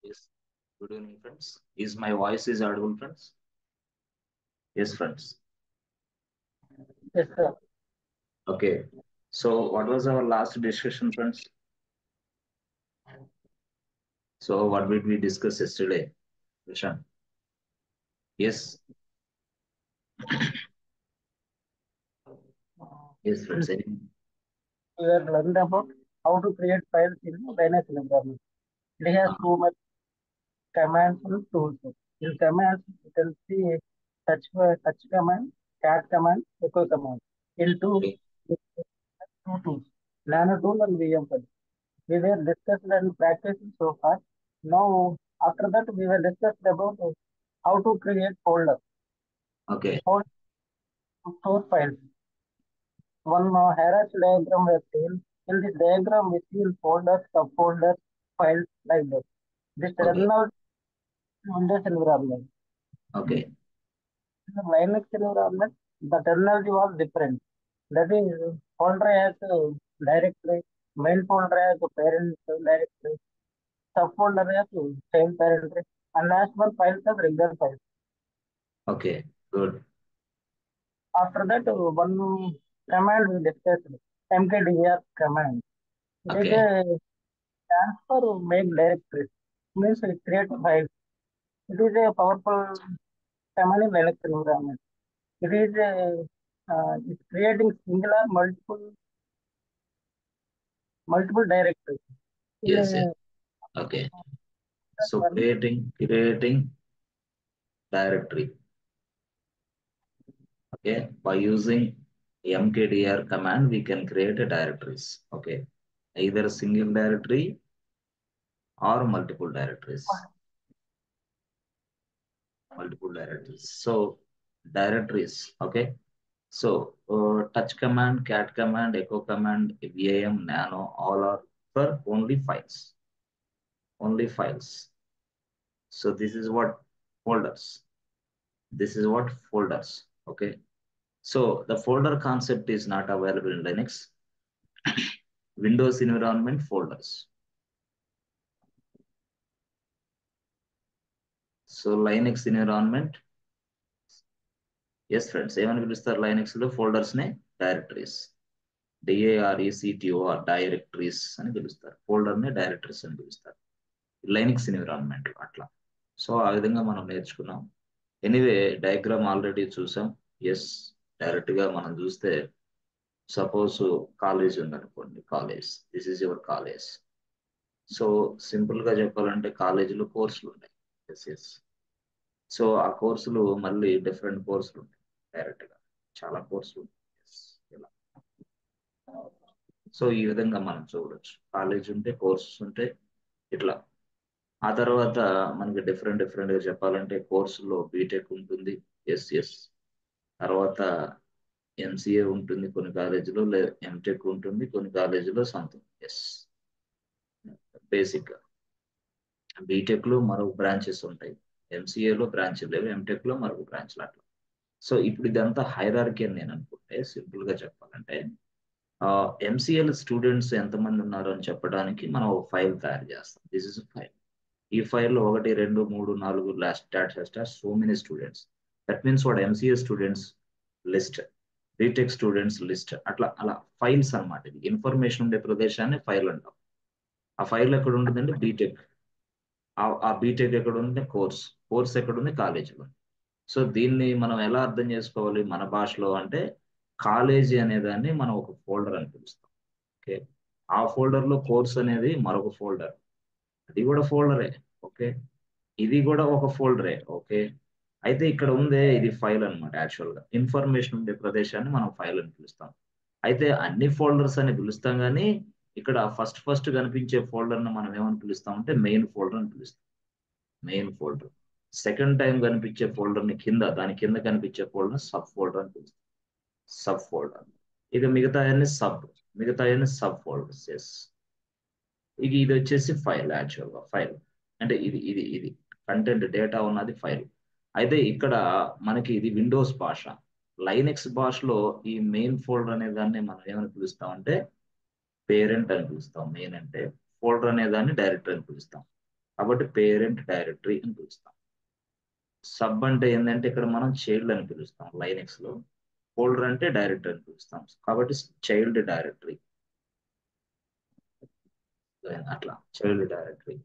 Yes. Good evening, friends. Is my voice is audible, friends? Yes, friends. Yes, sir. Okay. So, what was our last discussion, friends? So, what did we discuss yesterday, Vishan? Yes. Yes, We friends. were learned about how to create files in Linux environment. It has Uh, too much commands and tools. In commands, you can see touch command, cat command, echo command. In tools, okay. two tools, nano tool and VM file. We were discussed and practicing so far. Now, after that, we were discussed about how to create folder, Okay. how to store files. One hierarchy diagram was seen. In this diagram, we see folders, subfolders, files like that. This Okay. terminal Windows environment. In Okay. the Linux environment, the terminology was different. That is, folder has a directory, main folder has a parent directory, subfolder has a child directory, and last one files as regular files. Okay. Good. After that, one command we discussed, mkdir command. It is Okay. a transfer make directories. Means it create files. It is a powerful command in Linux environment. It is it's creating singular multiple directories. In Yes. Yes. a Okay. So, one, creating directory. Okay. By using mkdir command, we can create a directories. Okay. Either a single directory or multiple directories. Multiple directories. So directories, okay. So touch command, cat command, echo command, VAM, nano, all are for only files. Only files. So this is what folders. This is what folders. Okay. So the folder concept is not available in Linux. Windows environment folders. So Linux environment. Yes, friends. Even పిలుస్తారు Linux లో folders నే directories. DARECTOR directories అని పిలుస్తారు. Folder ని directories అని పిలుస్తారు Linux environment అట్లా. So ఆ విధంగా మనం నేర్చుకున్నాం. ఎనీవే డయాగ్రామ్ ఆల్రెడీ చూసాం. ఎస్, డైరెక్ట్ గా మనం చూస్తే సపోజ్ కాలేజ్ ఉందనుకోండి. College, this is your college. So simple గా చెప్పాలంటే కాలేజీలో కోర్సులు ఉన్నాయి. Yes yes. సో ఆ కోర్సులు మళ్ళీ డిఫరెంట్ కోర్సులు ఉంటాయి. డైరెక్ట్ గా చాలా కోర్సులు ఉంటాయి. Yes, ఇలా. సో ఈ విధంగా మనం చూడొచ్చు. కాలేజ్ ఉంటే కోర్సెస్ ఉంటే ఇట్లా. ఆ తర్వాత మనకి డిఫరెంట్ డిఫరెంట్ గా చెప్పాలంటే కోర్సులో బీటెక్ ఉంటుంది. Yes yes. తర్వాత ఎంసీఏ ఉంటుంది కొన్ని కాలేజీలో, ఎంటెక్ ఉంటుంది కొన్ని కాలేజీలో, సంథింగ్. ఎస్. బేసిక్ గా బీటెక్ లో మరొక బ్రాంచెస్ ఉంటాయి. ఎంసీఏలో బ్రాంచ్ లేవు, ఎంటెక్ లో మరొక బ్రాంచ్లు అట్లా. సో ఇప్పుడు ఇదంతా హైరార్కీ అని నేను అనుకుంటే సింపుల్ గా చెప్పాలంటే ఎంసీఎల్ స్టూడెంట్స్ ఎంతమంది ఉన్నారు అని చెప్పడానికి మనం ఒక ఫైల్ తయారు చేస్తాం. This is file. ఈ ఫైల్లో 1 2 3 4 last so many students. That means వాడు MCA students list, BTech students list, అట్లా అలా ఫైల్స్ అన్నమాట. ఇది ఇన్ఫర్మేషన్ ఉండే ప్రదేశాన్ని ఫైల్ అంటాం. ఆ ఫైల్ ఎక్కడ ఉంటుందంటే బీటెక్. ఆ బీటెక్ ఎక్కడ ఉంది? కోర్స్. కోర్స్ ఎక్కడ ఉంది? కాలేజీలో. సో దీన్ని మనం ఎలా అర్థం చేసుకోవాలి మన భాషలో అంటే, కాలేజీ అనే దాన్ని మనం ఒక ఫోల్డర్ అని పిలుస్తాం. ఓకే. ఆ ఫోల్డర్ లో కోర్స్ అనేది మరొక ఫోల్డర్. అది కూడా ఫోల్డరే. ఓకే. ఇది కూడా ఒక ఫోల్డరే. ఓకే. అయితే ఇక్కడ ఉందే ఇది ఫైల్ అనమాట. యాక్చువల్ గా ఇన్ఫర్మేషన్ ఉండే ప్రదేశాన్ని మనం ఫైల్ అని పిలుస్తాం. అయితే అన్ని ఫోల్డర్స్ అని పిలుస్తాం కానీ ఇక్కడ ఫస్ట్ ఫస్ట్ కనిపించే ఫోల్డర్ ని మనం ఏమని పిలుస్తాం అంటే మెయిన్ ఫోల్డర్ అని పిలుస్తాం. Main folder. సెకండ్ టైం కనిపించే ఫోల్డర్ ని కింద, దాని కింద కనిపించే ఫోల్డర్ సబ్ ఫోల్డర్ అని పిలుస్తాం. Sub folder. ఇక మిగతా సబ్ ఫోల్డర్స్. ఎస్. ఇది వచ్చేసి ఫైల్. యాక్చువల్ గా ఫైల్ అంటే ఇది కంటెంట్ డేటా ఉన్నది ఫైల్. అయితే ఇక్కడ మనకి ఇది విండోస్ భాష. లైనెక్స్ భాషలో ఈ మెయిన్ ఫోల్డర్ అనే దాన్ని మనం ఏమని పిలుస్తాం అంటే పేరెంట్ అని పిలుస్తాం. మెయిన్ అంటే ఫోల్డర్ అనే దాన్ని డైరెక్టరీ అని పిలుస్తాం. కాబట్టి పేరెంట్ డైరెక్టరీ అని పిలుస్తాం. సబ్ అంటే ఏంటంటే ఇక్కడ మనం చైల్డ్ అని పిలుస్తాం లైనెక్స్ లో. ఫోల్డర్ అంటే డైరెక్టరీ అని పిలుస్తాం, కాబట్టి చైల్డ్ డైరెక్టరీ. అట్లా చైల్డ్ డైరెక్టరీ,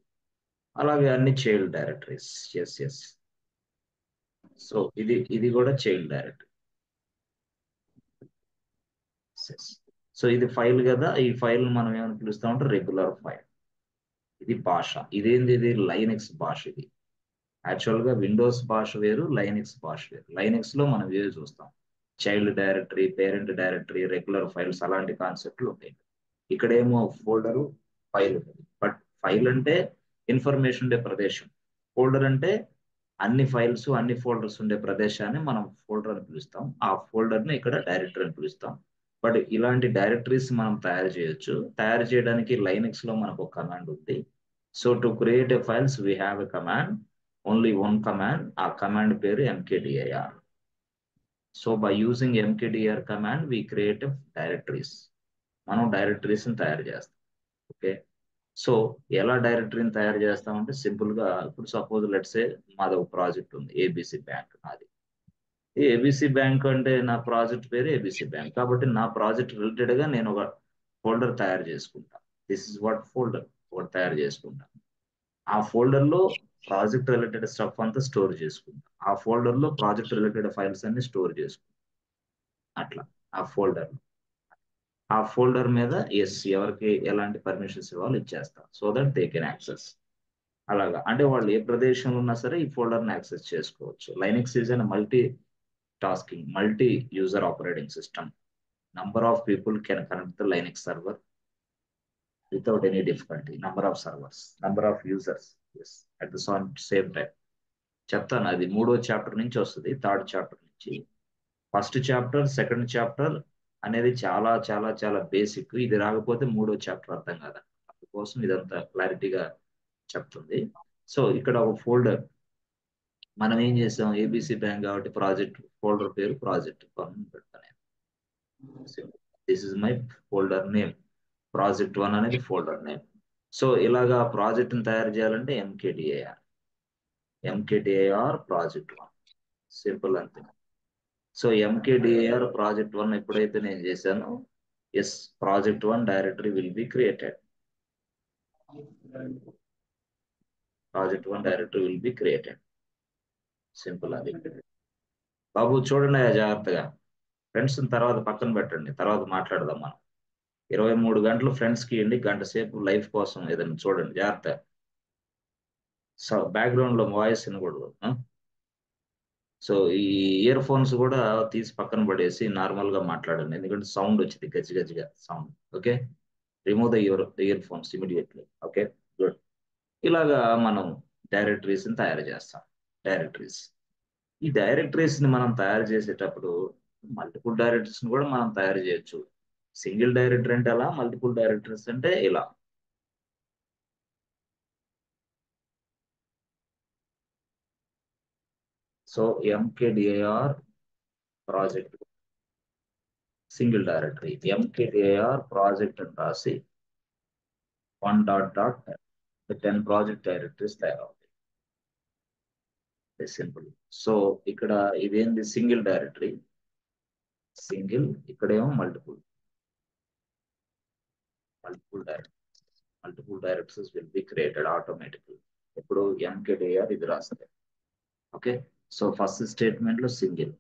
అలాగే అన్ని child directories. Yes yes. So ఇది కూడా చైల్డ్ డైరెక్టరీ. సో ఇది ఫైల్ కదా, ఈ ఫైల్ మనం ఏమని పిలుస్తామంటే రెగ్యులర్ ఫైల్. ఇది భాష. ఇదేంది? ఇది లైనెక్స్ భాష. ఇది యాక్చువల్ గా విండోస్ భాష వేరు, లైనెక్స్ భాష వేరు. లైనెక్స్ లో మనం ఏది చూస్తాం, child directory, parent directory, regular files, అలాంటి కాన్సెప్ట్లు ఉంటాయి. ఇక్కడేమో ఫోల్డరు, ఫైల్ ఉంటుంది. బట్ ఫైల్ అంటే ఇన్ఫర్మేషన్ ఉండే ప్రదేశం, ఫోల్డర్ అంటే అన్ని ఫైల్స్ అన్ని ఫోల్డర్స్ ఉండే ప్రదేశాన్ని మనం ఫోల్డర్ అని పిలుస్తాం. ఆ ఫోల్డర్ ని ఇక్కడ డైరెక్టరీ అని పిలుస్తాం. బట్ ఇలాంటి డైరెక్టరీస్ మనం తయారు చేయొచ్చు. తయారు చేయడానికి లైనెక్స్ లో మనకు ఒక కమాండ్ ఉంది. So to create a files we have a command, only one command. ఆ కమాండ్ పేరు mkdir. So by using mkdir command we create directories. మనం డైరెక్టరీస్ తయారు చేస్తాం. ఓకే. సో ఎలా డైరెక్టరీని తయారు చేస్తామంటే సింపుల్ గా, ఇప్పుడు సపోజ్ లెట్స్ ఏ మాది ఒక ప్రాజెక్ట్ ఉంది, ఏబిసి బ్యాంక్. నాది ఏబిసి బ్యాంక్ అంటే నా ప్రాజెక్ట్ పేరు ఏబిసి బ్యాంక్, కాబట్టి నా ప్రాజెక్ట్ రిలేటెడ్ గా నేను ఒక ఫోల్డర్ తయారు చేసుకుంటా. దిస్ ఇస్ వాట్ ఫోల్డర్, ఒకటి తయారు చేసుకుంటా. ఆ ఫోల్డర్ లో ప్రాజెక్ట్ రిలేటెడ్ స్టఫ్ అంతా స్టోర్ చేసుకుంటా. ఆ ఫోల్డర్ లో ప్రాజెక్ట్ రిలేటెడ్ ఫైల్స్ అన్ని స్టోర్ చేసుకుంటా. అట్లా ఆ ఫోల్డర్, ఆ ఫోల్డర్ మీద ఎస్ ఎవరికి ఎలాంటి పర్మిషన్స్ ఇవ్వాలో ఇచ్చేస్తాం, so that they can access. అలాగా అంటే వాళ్ళు ఏ ప్రదేశంలో ఉన్నా సరే ఈ ఫోల్డర్ని యాక్సెస్ చేసుకోవచ్చు. Linux is an multi tasking, multi user operating system. Number of people can connect the Linux server without any difficulty. Number of servers, number of users, yes, at the same time. చెప్తాను, అది 3వ chapter నుంచి వస్తుంది, 3rd chapter నుంచి. First chapter, second chapter అనేది చాలా చాలా చాలా బేసిక్. ఇది రాకపోతే 3వ చాప్టర్ అర్థం కాదు. అందుకోసం ఇదంతా క్లారిటీగా చెప్తుంది. సో ఇక్కడ ఒక ఫోల్డర్ మనం ఏం చేసాం, ఏబిసి బ్యాంక్ కాబట్టి ప్రాజెక్ట్ ఫోల్డర్ పేరు ప్రాజెక్ట్ పెడతాను. This is my folder name. Project 1 అనేది ఫోల్డర్ నేమ్. సో ఇలాగా ప్రాజెక్ట్ ని తయారు చేయాలంటే ఎంకేడిఐఆర్ ప్రాజెక్ట్ 1, సింపుల్ అంతే. సో ఎంకేడిఐఆర్ ప్రాజెక్ట్ 1 ఎప్పుడైతే నేను చేశానో, yes, project 1 directory will be created. Project 1 directory will be created. Simple అది. బాబు చూడండి జాగ్రత్తగా. ఫ్రెండ్స్ తర్వాత పక్కన పెట్టండి, తర్వాత మాట్లాడదాం మనం. 23 గంటలు ఫ్రెండ్స్ కి ఇవ్వండి, గంట సేపు లైఫ్ కోసం ఏదైనా చూడండి జాగ్రత్త. సో బ్యాక్గ్రౌండ్ లో వాయిస్ వినకూడదు. సో ఈ ఇయర్ ఫోన్స్ కూడా తీసి పక్కన పడేసి నార్మల్ గా మాట్లాడండి, ఎందుకంటే సౌండ్ వచ్చింది గజ్జి గజ్జిగా sound. Okay, remove the earphones immediately. Okay, good. ఇలాగా మనం డైరెక్టరీస్ ని తయారు చేస్తాం. డైరెక్టరీస్, ఈ డైరెక్టరీస్ ని మనం తయారు చేసేటప్పుడు మల్టిపుల్ డైరెక్టరీస్ ని కూడా మనం తయారు చేయొచ్చు. సింగిల్ డైరెక్టరీ అంటే అలా, మల్టిపుల్ డైరెక్టరీస్ అంటే ఇలా. So mkdir project single directory, mkdir project అని రాసి 1 10 ప్రాజెక్ట్ డైరెక్టరీస్ తయారవుతాయి. సింపుల్. సో ఇక్కడ ఇదేంది, సింగిల్ డైరెక్టరీ. సింగిల్, ఇక్కడేమో multiple. Multiple directories will be created automatically. ఇప్పుడు ఎంకేడిఆర్ ఇది రాస్తే. ఓకే, సో ఫస్ట్ స్టేట్మెంట్ లో సింగిల్.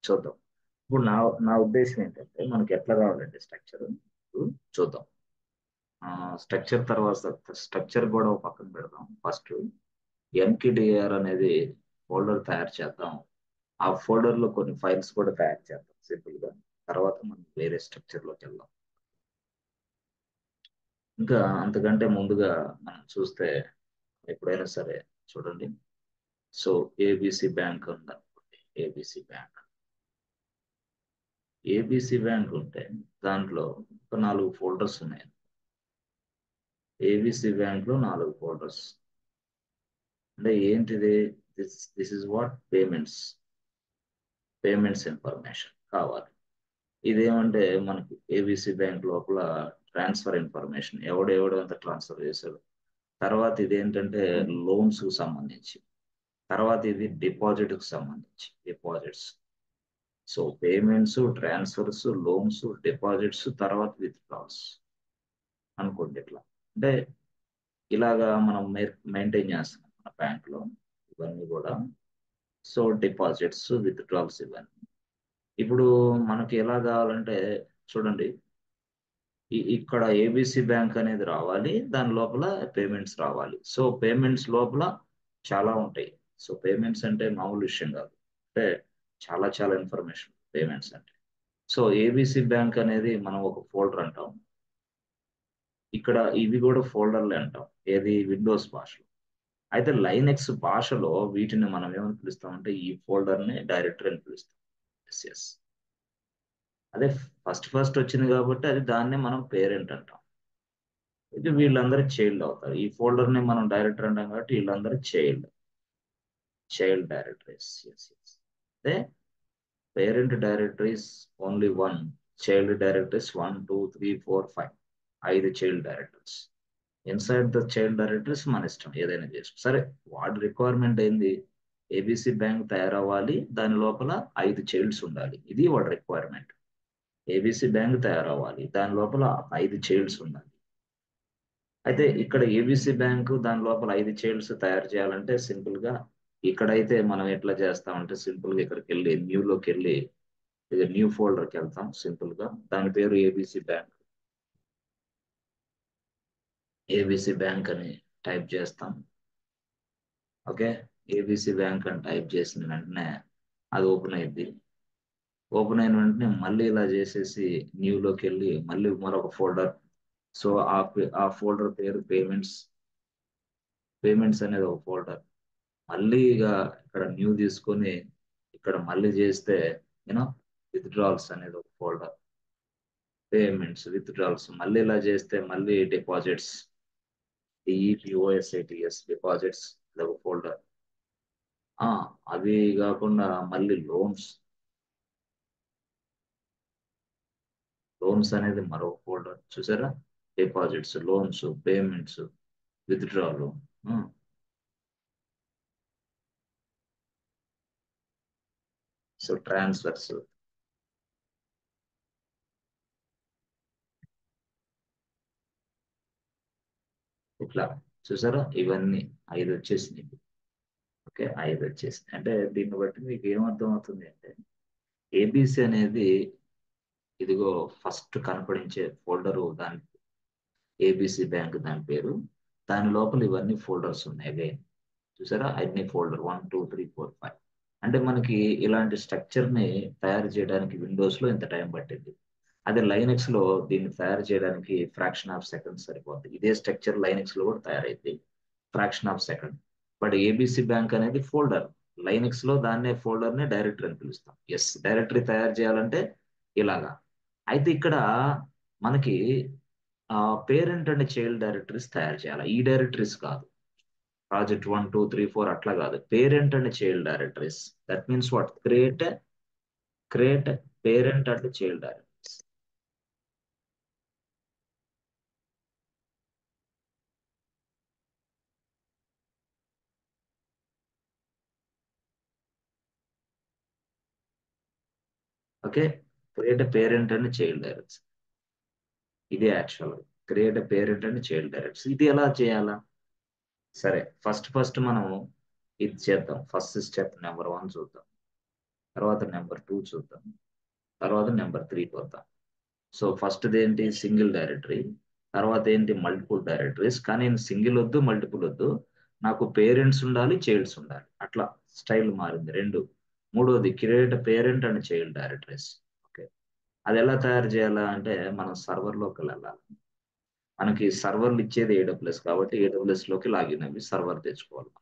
చూద్దాం. ఇప్పుడు నా నా ఉద్దేశం ఏంటంటే మనకి ఎట్లా రావాలంటే స్ట్రక్చర్ చూద్దాం. స్ట్రక్చర్ తర్వాత స్ట్రక్చర్ కూడా ఒక పక్కన పెడదాం. ఫస్ట్ ఎంకేడిఆర్ అనేది ఫోల్డర్ తయారు చేద్దాం. ఆ ఫోల్డర్ లో కొన్ని ఫైల్స్ కూడా తయారు చేద్దాం సింపుల్ గా. తర్వాత మనం వేరే స్ట్రక్చర్ లోకి వెళ్దాం. ఇంకా అంతకంటే ముందుగా మనం చూస్తే ఎప్పుడైనా సరే చూడండి. సో ఏబిసి బ్యాంక్ ఉందనుకోండి, ఏబిసి బ్యాంక్. ఏబిసి బ్యాంక్ ఉంటే దాంట్లో ఒక 4 ఫోల్డర్స్ ఉన్నాయి. ఏబిసి బ్యాంక్ లో 4 ఫోల్డర్స్ అంటే ఏంటిది, this is what payments information కావాలి. ఇదేమంటే మనకి ఏబిసి బ్యాంక్ లోపల ట్రాన్స్ఫర్ ఇన్ఫర్మేషన్, ఎవడెవడు అంత ట్రాన్స్ఫర్ చేశాడు, తర్వాత ఇదేంటంటే లోన్స్ కు సంబంధించి, తర్వాత ఇది డిపాజిట్ కు సంబంధించి deposits. So payments, transfers, loans, deposits, తర్వాత విత్డ్రాల్స్ అనుకోండి. ఇట్లా అంటే ఇలాగా మనం మెయింటైన్ చేస్తున్నాం మన బ్యాంక్ లో ఇవన్నీ కూడా. సో డిపాజిట్స్, విత్డ్రాల్స్ ఇవన్నీ. ఇప్పుడు మనకి ఎలా కావాలంటే చూడండి, ఇక్కడ ఏబిసి బ్యాంక్ అనేది రావాలి, దాని లోపల పేమెంట్స్ రావాలి. సో పేమెంట్స్ లోపల చాలా ఉంటాయి. సో పేమెంట్స్ అంటే మామూలు విషయం కాదు, అంటే చాలా చాలా ఇన్ఫర్మేషన్ పేమెంట్స్ అంటే. సో ఏబిసి బ్యాంక్ అనేది మనం ఒక ఫోల్డర్ అంటాం. ఇక్కడ ఇవి కూడా ఫోల్డర్లే అంటాం, ఏది విండోస్ భాషలో. అయితే లైనెక్స్ భాషలో వీటిని మనం ఏమని పిలుస్తామంటే ఈ ఫోల్డర్ ని డైరెక్టరీ అని పిలుస్తాం. Yes yes. అదే ఫస్ట్ ఫస్ట్ వచ్చింది కాబట్టి అది దాన్నే మనం పేరెంట్ అంటాం. ఇది వీళ్ళందరూ చైల్డ్ అవుతారు. ఈ ఫోల్డర్ ని మనం డైరెక్టర్ అంటాం కాబట్టి వీళ్ళందరూ చైల్డ్ డైరెక్టరీస్. Yes yes. అదే parent directories only one, child directories 1 2 3 4 5, 5 child directories. Inside the child directories మన ఇష్టం ఏదైనా చేసుకో. సరే, వాడి రిక్వైర్మెంట్ ఏంది, ఏబిసి బ్యాంక్ తయారవ్వాలి, దాని లోపల 5 చైల్డ్స్ ఉండాలి, ఇది వాడి రిక్వైర్మెంట్. ఏబిసి బ్యాంక్ తయారవ్వాలి, దాని లోపల 5 చైల్డ్స్ ఉండాలి. అయితే ఇక్కడ ఏబిసి బ్యాంకు దాని లోపల 5 చైల్డ్స్ తయారు చేయాలంటే సింపుల్ గా ఇక్కడైతే మనం ఎట్లా చేస్తామంటే సింపుల్ గా ఇక్కడికి వెళ్ళి లోకి వెళ్ళి న్యూ ఫోల్డర్కి వెళ్తాం. సింపుల్ గా దాని పేరు ఏబిసి బ్యాంక్. ఏబిసి బ్యాంక్ అని టైప్ చేస్తాం. ఓకే, ఏబిసి బ్యాంక్ అని టైప్ చేసిన వెంటనే అది ఓపెన్ అయింది. ఓపెన్ అయిన వెంటనే మళ్ళీ ఇలా చేసేసి లోకి వెళ్ళి మళ్ళీ మరొక ఫోల్డర్. సో ఆ ఫోల్డర్ పేరు పేమెంట్స్. పేమెంట్స్ అనేది ఒక ఫోల్డర్. మళ్ళీ ఇక ఇక్కడ న్యూ తీసుకొని ఇక్కడ మళ్ళీ చేస్తే యూనో విత్డ్రాల్స్ అనేది ఒక ఫోల్డర్. పేమెంట్స్, విత్డ్రాల్స్, మళ్ళీ ఇలా చేస్తే మళ్ళీ డిపాజిట్స్, డిఈపిఓఎస్ఐటిఎస్ డిపాజిట్స్, ఇది ఒక ఫోల్డర్. అవి కాకుండా మళ్ళీ లోన్స్. లోన్స్ అనేది మరో ఫోల్డర్. చూసారా, deposits, loans, payments, withdrawal, so transfers. ఇట్లా చూసారా, ఇవన్నీ 5 వచ్చేసినాయి. ఓకే, 5 వచ్చేసినాయి. అంటే దీన్ని బట్టి మీకు ఏమర్థం అవుతుంది అంటే ఏబిసి అనేది ఇదిగో ఫస్ట్ కనపడించే ఫోల్డరు, దాని ఏబిసి బ్యాంక్ దాని పేరు. దాని లోపల ఇవన్నీ ఫోల్డర్స్ ఉన్నాయి. అగైన్ చూసారా, అన్ని ఫోల్డర్ 1 2 3 4 5. అంటే మనకి ఇలాంటి స్ట్రక్చర్ ని తయారు చేయడానికి విండోస్ లో ఇంత టైం పట్టింది. అదే లైనెక్స్ లో దీన్ని తయారు చేయడానికి ఫ్రాక్షన్ ఆఫ్ సెకండ్ సరిపోతుంది. ఇదే స్ట్రక్చర్ లైనెక్స్ లో కూడా తయారైంది, fraction of second. But ABC bank అనేది ఫోల్డర్. లైనెక్స్ లో దాన్నే ఫోల్డర్ ని డైరెక్టరీ అని పిలుస్తాం. ఎస్, డైరెక్టరీ తయారు చేయాలంటే ఇలాగా. అయితే ఇక్కడ మనకి పేరెంట్ అండ్ చైల్డ్ డైరెక్టరీస్ తయారు చేయాలి, ఈ డైరెక్టరీస్ కాదు. ప్రాజెక్ట్ 1 2 3 4 అట్లా కాదు, parent and child directories. That means what, create parent and child directories. Okay, create parent and child directories. ఇది actual create parent and child directories. ఇది ఎలా చేయాలా? సరే, ఫస్ట్ ఫస్ట్ మనం ఇది చేద్దాం. ఫస్ట్ స్టెప్ నెంబర్ 1 చూద్దాం, తర్వాత నెంబర్ 2 చూద్దాం, తర్వాత నెంబర్ 3 చూద్దాం. సో ఫస్ట్ ఏంటి, సింగిల్ డైరెక్టరీ. తర్వాత ఏంటి, మల్టిపుల్ డైరెక్టరీస్. కానీ సింగిల్ వద్దు, మల్టిపుల్ వద్దు, నాకు పేరెంట్స్ ఉండాలి, చైల్డ్స్ ఉండాలి. అట్లా స్టైల్ మారింది రెండు. మూడోది create parent and child directories. Okay, అది ఎలా తయారు చేయాలా అంటే మనం సర్వర్లోకి వెళ్ళాలి. మనకి సర్వర్లు ఇచ్చేది ఏడబ్ల్యూఎస్ కాబట్టి ఏడబ్ల్యూఎస్ లోకి లాగిన్ అయ్యి సర్వర్ తెచ్చుకోవాలి.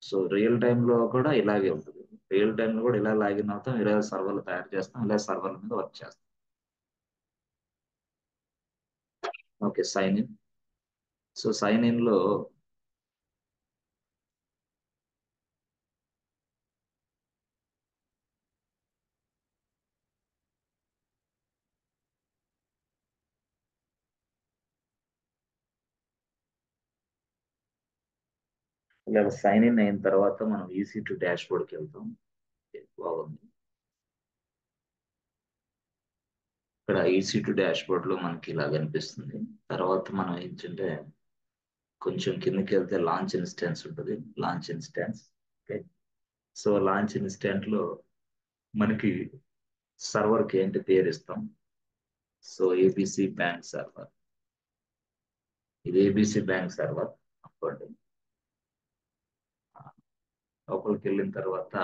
సో రియల్ టైంలో కూడా ఇలాగే ఉంటుంది. రియల్ టైంలో కూడా ఇలా లాగిన్ అవుతాం, ఇలా సర్వర్లు తయారు చేస్తాం, ఇలా సర్వర్ల మీద వర్క్ చేస్తాం. Okay, sign in. So sign in లో ఇలా సైన్ ఇన్ అయిన తర్వాత మనం EC2 డాష్ బోర్డ్కి వెళ్తాం. బాగుంది. ఇక్కడ EC2 డాష్ బోర్డ్ లో మనకి ఇలా కనిపిస్తుంది. తర్వాత మనం ఏంటంటే కొంచెం కిందకి వెళ్తే లాంచ్ ఇన్స్టెన్స్ ఉంటుంది. Launch instance. Okay. So launch instant లో మనకి సర్వర్ కి ఏంటి పేరు ఇస్తాం. So ABC bank server. ఇది ఏబిసి బ్యాంక్ సర్వర్ అనుకోండి. లోపలికి వెళ్ళిన తర్వాత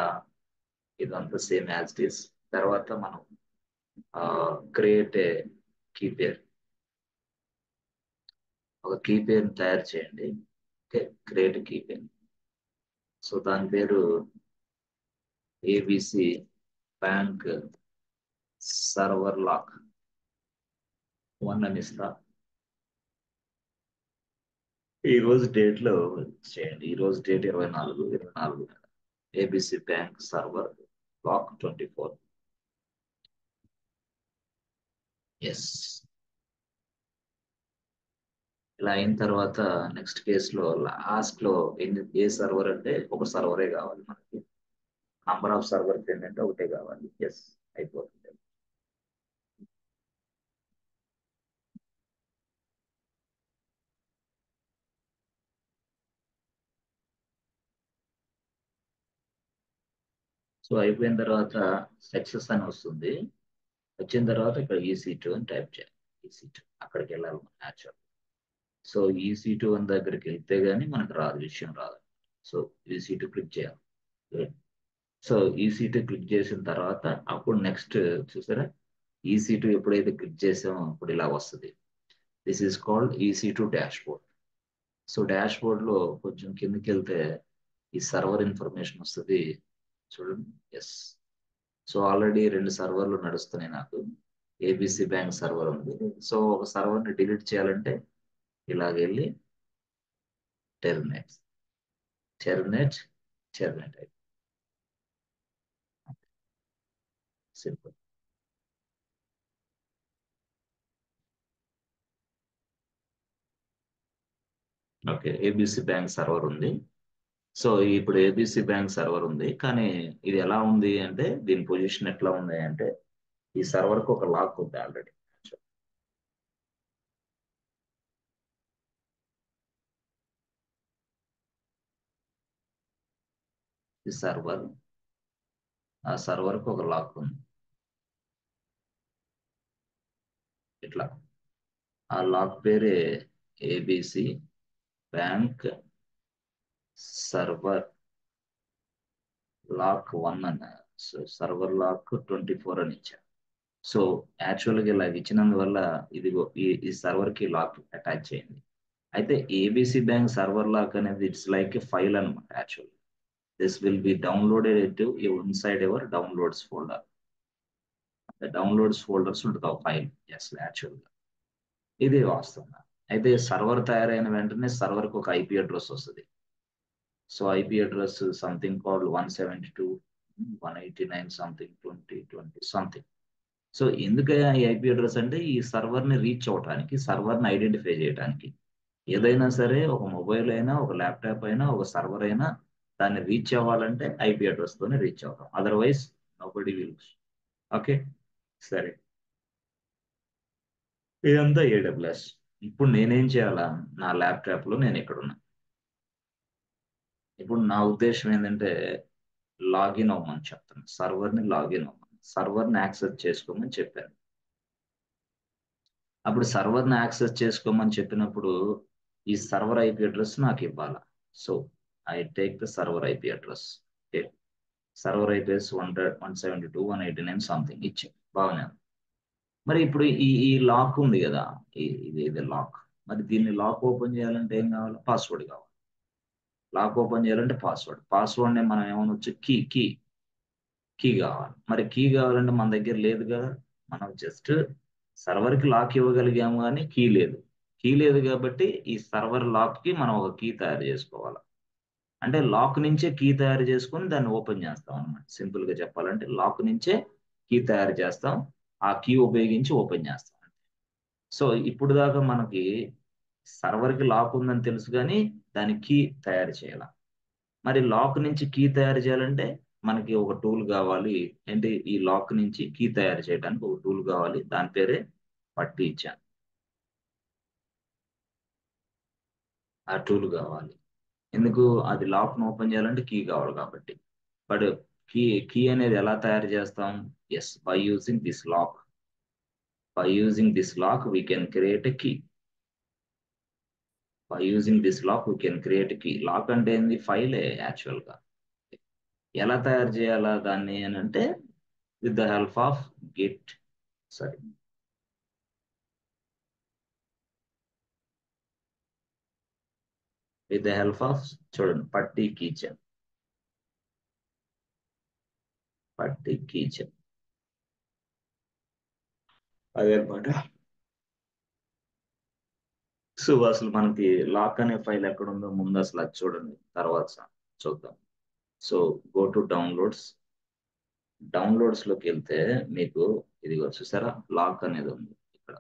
ఇదంతా సేమ్ యాజ్ ఇట్ ఈస్. తర్వాత మనం క్రియేట్ ఏ కీ పేర్, ఒక కీ పేరుని తయారు చేయండి. Okay. Create key pair. So దాని పేరు ఏబిసి బ్యాంక్ సర్వర్ లాక్ 1 అని ఇస్తా. ఈ రోజు డేట్ లో చేయండి. ఈ రోజు date 24/24 ABC bank server lock 24. Yes. ఇలా అయిన తర్వాత నెక్స్ట్ కేస్ లో లాస్ట్ లో ఏ సర్వర్ అంటే ఒక సర్వరే కావాలి మనకి. నంబర్ ఆఫ్ సర్వర్స్ ఏంటంటే ఒకటే కావాలి. ఎస్. అయిపోతుంది. సో అయిపోయిన తర్వాత సక్సెస్ అని వస్తుంది. వచ్చిన తర్వాత ఇక్కడ EC2 అని టైప్ చేయాలి. EC2 అక్కడికి వెళ్ళాలి మనం యాక్చువల్. సో EC2 అని దగ్గరికి వెళ్తే గానీ మనకు రాదు, విషయం రాదు. సో EC2 క్లిక్ చేయాలి. సో EC2 క్లిక్ చేసిన తర్వాత అప్పుడు నెక్స్ట్ చూసారా, EC2 ఎప్పుడైతే క్లిక్ చేసామో అప్పుడు ఇలా వస్తుంది. This is called EC2 dash board. So dash board లో కొంచెం కిందకి వెళ్తే ఈ సర్వర్ ఇన్ఫర్మేషన్ వస్తుంది. చూడండి. ఎస్. సో ఆల్రెడీ 2 సర్వర్లు నడుస్తున్నాయి నాకు. ఏబిసి బ్యాంక్ సర్వర్ ఉంది. సో ఒక సర్వర్ని డిలీట్ చేయాలంటే ఇలాగ వెళ్ళి terminate terminate terminate. Simple. Okay. ABC bank server ఉంది. సో ఇప్పుడు ఏబిసి బ్యాంక్ సర్వర్ ఉంది, కానీ ఇది ఎలా ఉంది అంటే దీని పొజిషన్ ఎట్లా ఉంది అంటే ఈ సర్వర్ కు ఒక లాక్ ఉంది ఆల్రెడీ. ఈ సర్వర్, ఆ సర్వర్ కు ఒక లాక్ ఉంది ఇట్లా. ఆ లాక్ పేరే ఏబిసి బ్యాంక్ సర్వర్ లాక్ 1 అని. సో సర్వర్ లాక్ 24 అని ఇచ్చాను. సో యాక్చువల్గా ఇలా ఇచ్చినందువల్ల ఇదిగో ఈ సర్వర్ కి లాక్ అటాచ్ చేయండి. అయితే ఏబిసి బ్యాంక్ సర్వర్ లాక్ అనేది ఇట్స్ లైక్ ఏ ఫైల్ అనమాట. Actual this will be downloaded to inside ever downloads folder. Downloads folders ఉంటుంది ఒక ఫైల్. ఎస్. యాక్చువల్గా ఇది వాస్తవం. అయితే సర్వర్ తయారైన వెంటనే సర్వర్కి ఒక ఐపీ అడ్రస్ వస్తుంది. So IP address something called 172.189 something 2020 something. So ఎందుకయ్యా ఈ ఐపీ అడ్రస్ అంటే ఈ సర్వర్ని రీచ్ అవడానికి, సర్వర్ని ఐడెంటిఫై చేయడానికి. ఏదైనా సరే ఒక మొబైల్ అయినా, ఒక ల్యాప్టాప్ అయినా, ఒక సర్వర్ అయినా దాన్ని రీచ్ అవ్వాలంటే ఐపీ అడ్రస్ తోనే రీచ్ అవుతాం. Otherwise nobody will. ఓకే. సరే. ఇదంతా AWS. ఇప్పుడు నేనేం చేయాలా, నా ల్యాప్టాప్ లో నేను ఇక్కడ ఉన్నా. ఇప్పుడు నా ఉద్దేశం ఏంటంటే లాగిన్ అవ్వమని చెప్తాను. సర్వర్ని లాగిన్ అవ్వమని, సర్వర్ని యాక్సెస్ చేసుకోమని చెప్పాను. అప్పుడు సర్వర్ని యాక్సెస్ చేసుకోమని చెప్పినప్పుడు ఈ సర్వర్ ఐపీ అడ్రస్ నాకు ఇవ్వాలా. So I take the server IP address. Okay. Server IPS 172.189 something ఇచ్చాం. బాగానే ఉంది. మరి ఇప్పుడు ఈ లాక్ ఉంది కదా, ఇది లాక్. మరి దీన్ని లాక్ ఓపెన్ చేయాలంటే ఏం కావాలి? పాస్వర్డ్ కావాలి. లాక్ ఓపెన్ చేయాలంటే పాస్వర్డ్ ని మనం ఏమనొచ్చు, కీ కీ కీ కావాలి. మరి కీ కావాలంటే మన దగ్గర లేదు కదా. మనం జస్ట్ సర్వర్ కి లాక్ ఇవ్వగలిగాము కానీ కీ లేదు. కీ లేదు కాబట్టి ఈ సర్వర్ లాక్ కి మనం ఒక కీ తయారు చేసుకోవాలి. అంటే లాక్ నుంచే కీ తయారు చేసుకొని దాన్ని ఓపెన్ చేస్తాం అనమాట. సింపుల్ గా చెప్పాలంటే లాక్ నుంచే కీ తయారు చేస్తాం, ఆ కీ ఉపయోగించి ఓపెన్ చేస్తాం. సో ఇప్పుడు దాకా మనకి సర్వర్ కి లాక్ ఉందని తెలుసు కానీ దానికి కీ తయారు చేయాలి. మరి లాక్ నుంచి కీ తయారు చేయాలంటే మనకి ఒక టూల్ కావాలి. ఏంటి ఈ లాక్ నుంచి కీ తయారు చేయడానికి ఒక టూల్ కావాలి. దాని పేరే పట్టీ ఇచ్చాను. ఆ టూల్ కావాలి. ఎందుకు? అది లాక్‌ను ఓపెన్ చేయాలంటే కీ కావాలి కాబట్టి. బట్ కీ కీ అనేది ఎలా తయారు చేస్తాం? Yes. By using this lock. By using this lock we can create a key. By using this lock we can create a key. Lock అంటే ఏంది? ఫైలే యాక్చువల్‌గా. ఎలా తయారు చేయాలా దాన్ని అనంటే with the help of git sorry with the help of చూడండి పట్టీ కీచెన్. పట్టీ కీచెన్ అదనమాట. సో అసలు మనకి లాక్ అనే ఫైల్ ఎక్కడ ఉందో ముందు అసలు అది చూడండి, తర్వాత చూద్దాం. So go to downloads. Downloads లోకి వెళ్తే మీకు ఇదిగో చూసారా లాక్ అనేది ఉంది ఇక్కడ.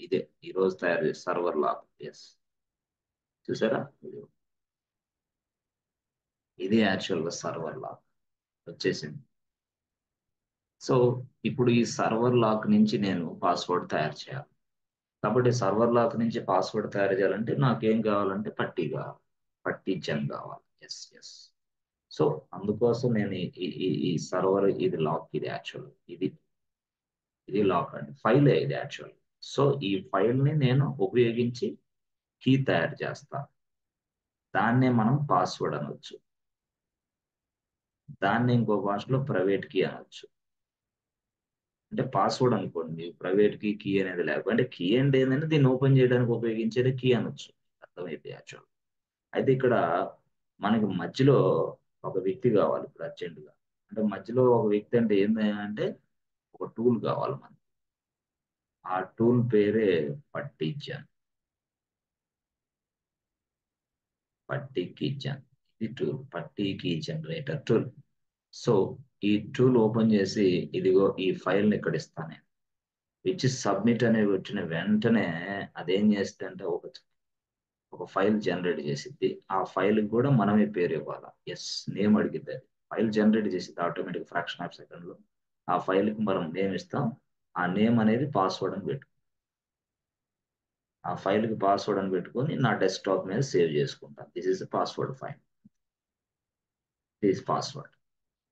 ఇదే ఈ రోజు తయారు చేసే సర్వర్ లాక్. ఎస్, చూసారా ఇది యాక్చువల్ గా సర్వర్ లాక్ వచ్చేసింది. సో ఇప్పుడు ఈ సర్వర్ లాక్ నుంచి నేను పాస్వర్డ్ తయారు చేయాలి. కాబట్టి సర్వర్ లాక్ నుంచి పాస్వర్డ్ తయారు చేయాలంటే నాకేం కావాలంటే పట్టీ కావాలి. పట్టీ జన్ కావాలి. Yes yes. సో అందుకోసం నేను ఈ సర్వర్ ఇది లాక్, ఇది యాక్చువల్ ఇది లాక్ అండి, ఫైలే ఇది యాక్చువల్. సో ఈ ఫైల్ ని నేను ఉపయోగించి కీ తయారు చేస్తా. దాన్నే మనం పాస్వర్డ్ అనొచ్చు. దాన్ని ఇంకో భాషలో ప్రైవేట్ కీ అనొచ్చు. అంటే పాస్వర్డ్ అనుకోండి, ప్రైవేట్ కీ కీ అనేది లేకపోతే అంటే కీ అంటే ఏంటంటే దీన్ని ఓపెన్ చేయడానికి ఉపయోగించేది కీ అనొచ్చు. అర్థమైంది యాక్చువల్. అయితే ఇక్కడ మనకి మధ్యలో ఒక వ్యక్తి కావాలి ఇప్పుడు అర్జెంటుగా. అంటే మధ్యలో ఒక వ్యక్తి అంటే ఏంది అంటే ఒక టూల్ కావాలి మనకి. ఆ టూల్ పేరే పట్టీ జన్. పట్టీ కీ జన్ ఇది టూల్, పట్టీ కీ జనరేటర్ టూల్. సో ఈ టూల్ ఓపెన్ చేసి ఇదిగో ఈ ఫైల్ ని ఇక్కడ ఇస్తాను నేను. ఇచ్చి సబ్మిట్ అనేది వచ్చిన వెంటనే అదేం చేస్తుందంటే ఒక ఫైల్ జనరేట్ చేసిద్ది. ఆ ఫైల్ కూడా మనమే పేరు ఇవ్వాలా. ఎస్, నేమ్ అడిగిద్ది. అది ఫైల్ జనరేట్ చేసిద్ది ఆటోమేటిక్ ఫ్రాక్షన్ ఆఫ్ సెకండ్ లో. ఆ ఫైల్ కి మనం నేమ్ ఇస్తాం. ఆ నేమ్ అనేది పాస్వర్డ్ అని పెట్టు. ఆ ఫైల్ కి పాస్వర్డ్ అని పెట్టుకొని నా డెస్క్టాప్ మీద సేవ్ చేసుకుంటాను. This is password file. This password.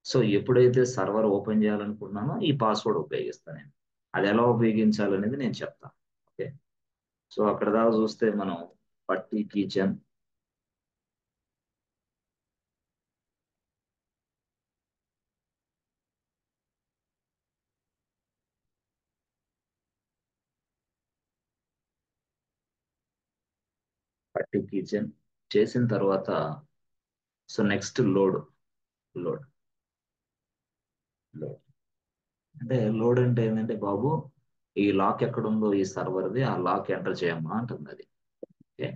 So ఎప్పుడైతే సర్వర్ ఓపెన్ చేయాలనుకున్నానో ఈ పాస్వర్డ్ ఉపయోగిస్తాను నేను. అది ఎలా ఉపయోగించాలనేది నేను చెప్తాను. ఓకే. సో అక్కడ దాకా చూస్తే మనం పట్టీ కిచెన్, పట్టీ కిచెన్ చేసిన తర్వాత so next load. Load load అంటే లోడ్ అంటే ఏంటంటే బాబు ఈ లాక్ ఎక్కడ ఉందో ఈ సర్వర్ది ఆ లాక్ ఎంటర్ చేయమ్మా అంటుంది అది. ఓకే.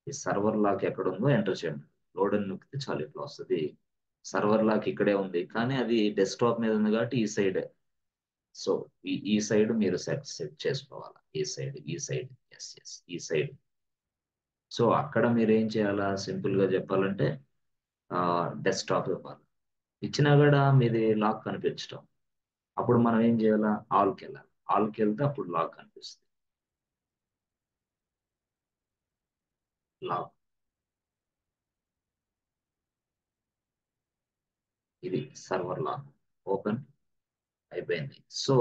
ఈ సర్వర్ లాక్ ఎక్కడ ఉందో ఎంటర్ చేయండి. లోడ్ అని నొక్కితే చాలు ఇట్లా వస్తుంది. సర్వర్ లాక్ ఇక్కడే ఉంది కానీ అది డెస్క్టాప్ మీద ఉంది కాబట్టి ఈ సైడ్. సో ఈ సైడ్ మీరు సెట్ సెట్ చేసుకోవాలి. ఈ సైడ్ ఎస్ ఎస్ ఈ సైడ్. సో అక్కడ మీరు ఏం చేయాలా సింపుల్ గా చెప్పాలంటే డెస్క్టాప్ ఇవ్వాలి. ఇచ్చినా కూడా మీది లాక్ కనిపించడం. అప్పుడు మనం ఏం చేయాలా ఆల్కి వెళ్ళాలి. ఆల్కి వెళ్తే అప్పుడు లాక్ కనిపిస్తుంది. లాక్ ఇది సర్వర్ లాక్ ఓపెన్ అయిపోయింది. సో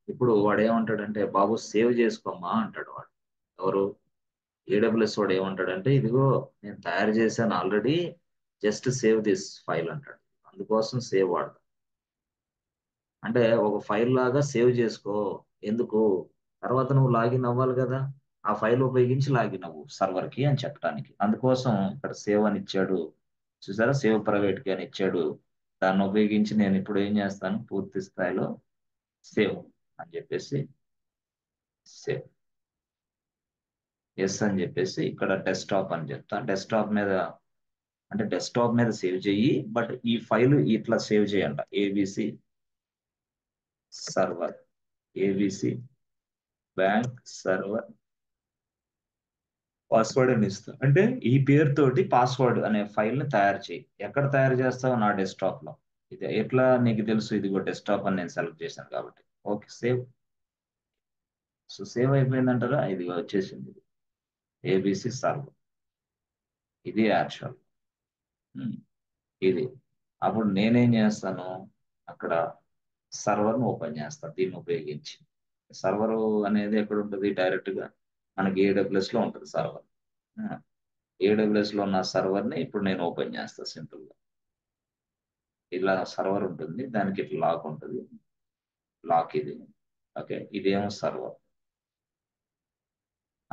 ఇప్పుడు వాడు ఏమంటాడంటే బాబు సేవ్ చేసుకోమ్మా అంటాడు వాడు. ఎవరు? ఏడబ్ల్యూఎస్ వాడు ఏమంటాడంటే ఇదిగో నేను తయారు చేశాను already, just save this file అంటాడు. అందుకోసం సేవ్ వాడతాం. అంటే ఒక ఫైల్ లాగా సేవ్ చేసుకో. ఎందుకు? తర్వాత నువ్వు లాగిన్ అవ్వాలి కదా, ఆ ఫైల్ ఉపయోగించి లాగిన్ అవ్వు సర్వర్ కి అని చెప్పడానికి. అందుకోసం ఇక్కడ సేవ్ అని ఇచ్చాడు. చూసారా, సేవ్ ప్రైవేట్ కి అని ఇచ్చాడు. దాన్ని ఉపయోగించి నేను ఇప్పుడు ఏం చేస్తాను, పూర్తి స్థాయిలో సేవ్ అని చెప్పేసి సేవ్ ఎస్ అని చెప్పేసి ఇక్కడ డెస్క్టాప్ అని చెప్తా. డెస్క్టాప్ మీద అంటే డెస్క్టాప్ మీద సేవ్ చెయ్యి, బట్ ఈ ఫైల్ ఇట్లా సేవ్ చేయంట. ABC server, ABC bank server password అని ఇస్తా అంటే ఈ పేరుతోటి పాస్వర్డ్ అనే ఫైల్ ని తయారు చేయి. ఎక్కడ తయారు చేస్తావు? నా డెస్క్టాప్ లో. ఇది ఎట్లా నీకు తెలుసు ఇదిగో డెస్క్టాప్ అని నేను సెలెక్ట్ చేశాను కాబట్టి. Okay, save. సో సేవ్ అయిపోయిందంటారా? ఇది వచ్చేసింది. ఏబిసి సర్వర్, ఇది యాక్చువల్. ఇది అప్పుడు నేనేం చేస్తాను, అక్కడ సర్వర్ను ఓపెన్ చేస్తాను దీన్ని ఉపయోగించి. సర్వర్ అనేది ఎక్కడ ఉంటుంది? డైరెక్ట్ గా మనకి ఏడబ్ల్యూఎస్ లో ఉంటుంది సర్వర్. ఏడబ్ల్యూఎస్ లో ఉన్న సర్వర్ని ఇప్పుడు నేను ఓపెన్ చేస్తాను సింపుల్ గా. ఇలా సర్వర్ ఉంటుంది, దానికి ఇట్లా లాక్ ఉంటుంది. లాక్ ఇది. ఓకే, ఇదేమో సర్వర్.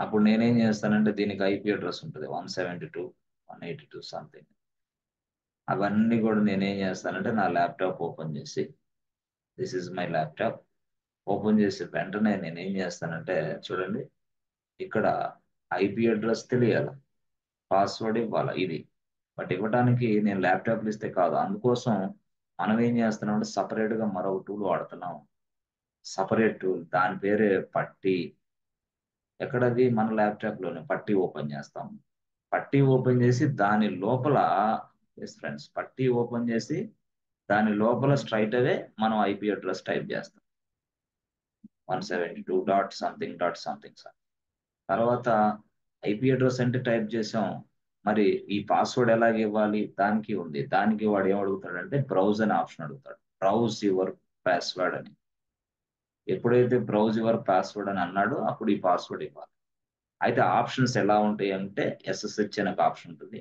అప్పుడు నేనేం చేస్తానంటే దీనికి ఐపీ అడ్రస్ ఉంటుంది 172.182 సంథింగ్. అవన్నీ కూడా నేనేం చేస్తానంటే నా ల్యాప్టాప్ ఓపెన్ చేసి, this is my laptop open చేసి వెంటనే నేను ఏం చేస్తానంటే చూడండి, ఇక్కడ ఐపీ అడ్రస్ తెలియాలి, పాస్వర్డ్ ఇవ్వాలి ఇది. బట్ ఇవ్వడానికి నేను ల్యాప్టాప్లు ఇస్తే కాదు, అందుకోసం మనం ఏం చేస్తున్నాం అంటే గా మరొక టూల్ వాడుతున్నాం. సపరేట్ టూల్, దాని పేరే పట్టి. ఎక్కడది? మన ల్యాప్టాప్ లోనే పట్టి ఓపెన్ చేస్తాం. పట్టి ఓపెన్ చేసి దాని లోపల, ఎస్ ఫ్రెండ్స్, పట్టి ఓపెన్ చేసి దాని లోపల స్ట్రైట్ అవే మనం ఐపీ అడ్రస్ టైప్ చేస్తాం. 172 dot something dot something sir. తర్వాత ఐపీ అడ్రస్ అంటే టైప్ చేసాం. మరి ఈ పాస్వర్డ్ ఎలాగ ఇవ్వాలి? దానికి ఉంది. దానికి వాడు ఏం అడుగుతాడంటే బ్రౌజ్ అనే ఆప్షన్ అడుగుతాడు. బ్రౌజ్ యువర్ పాస్వర్డ్ అని. ఎప్పుడైతే బ్రౌజ్ యువర్ పాస్వర్డ్ అని అన్నాడో అప్పుడు ఈ పాస్వర్డ్ ఇవ్వాలి. అయితే ఆప్షన్స్ ఎలా ఉంటాయి అంటే ఎస్ఎస్హెచ్ అనే ఒక ఆప్షన్ ఉంటుంది,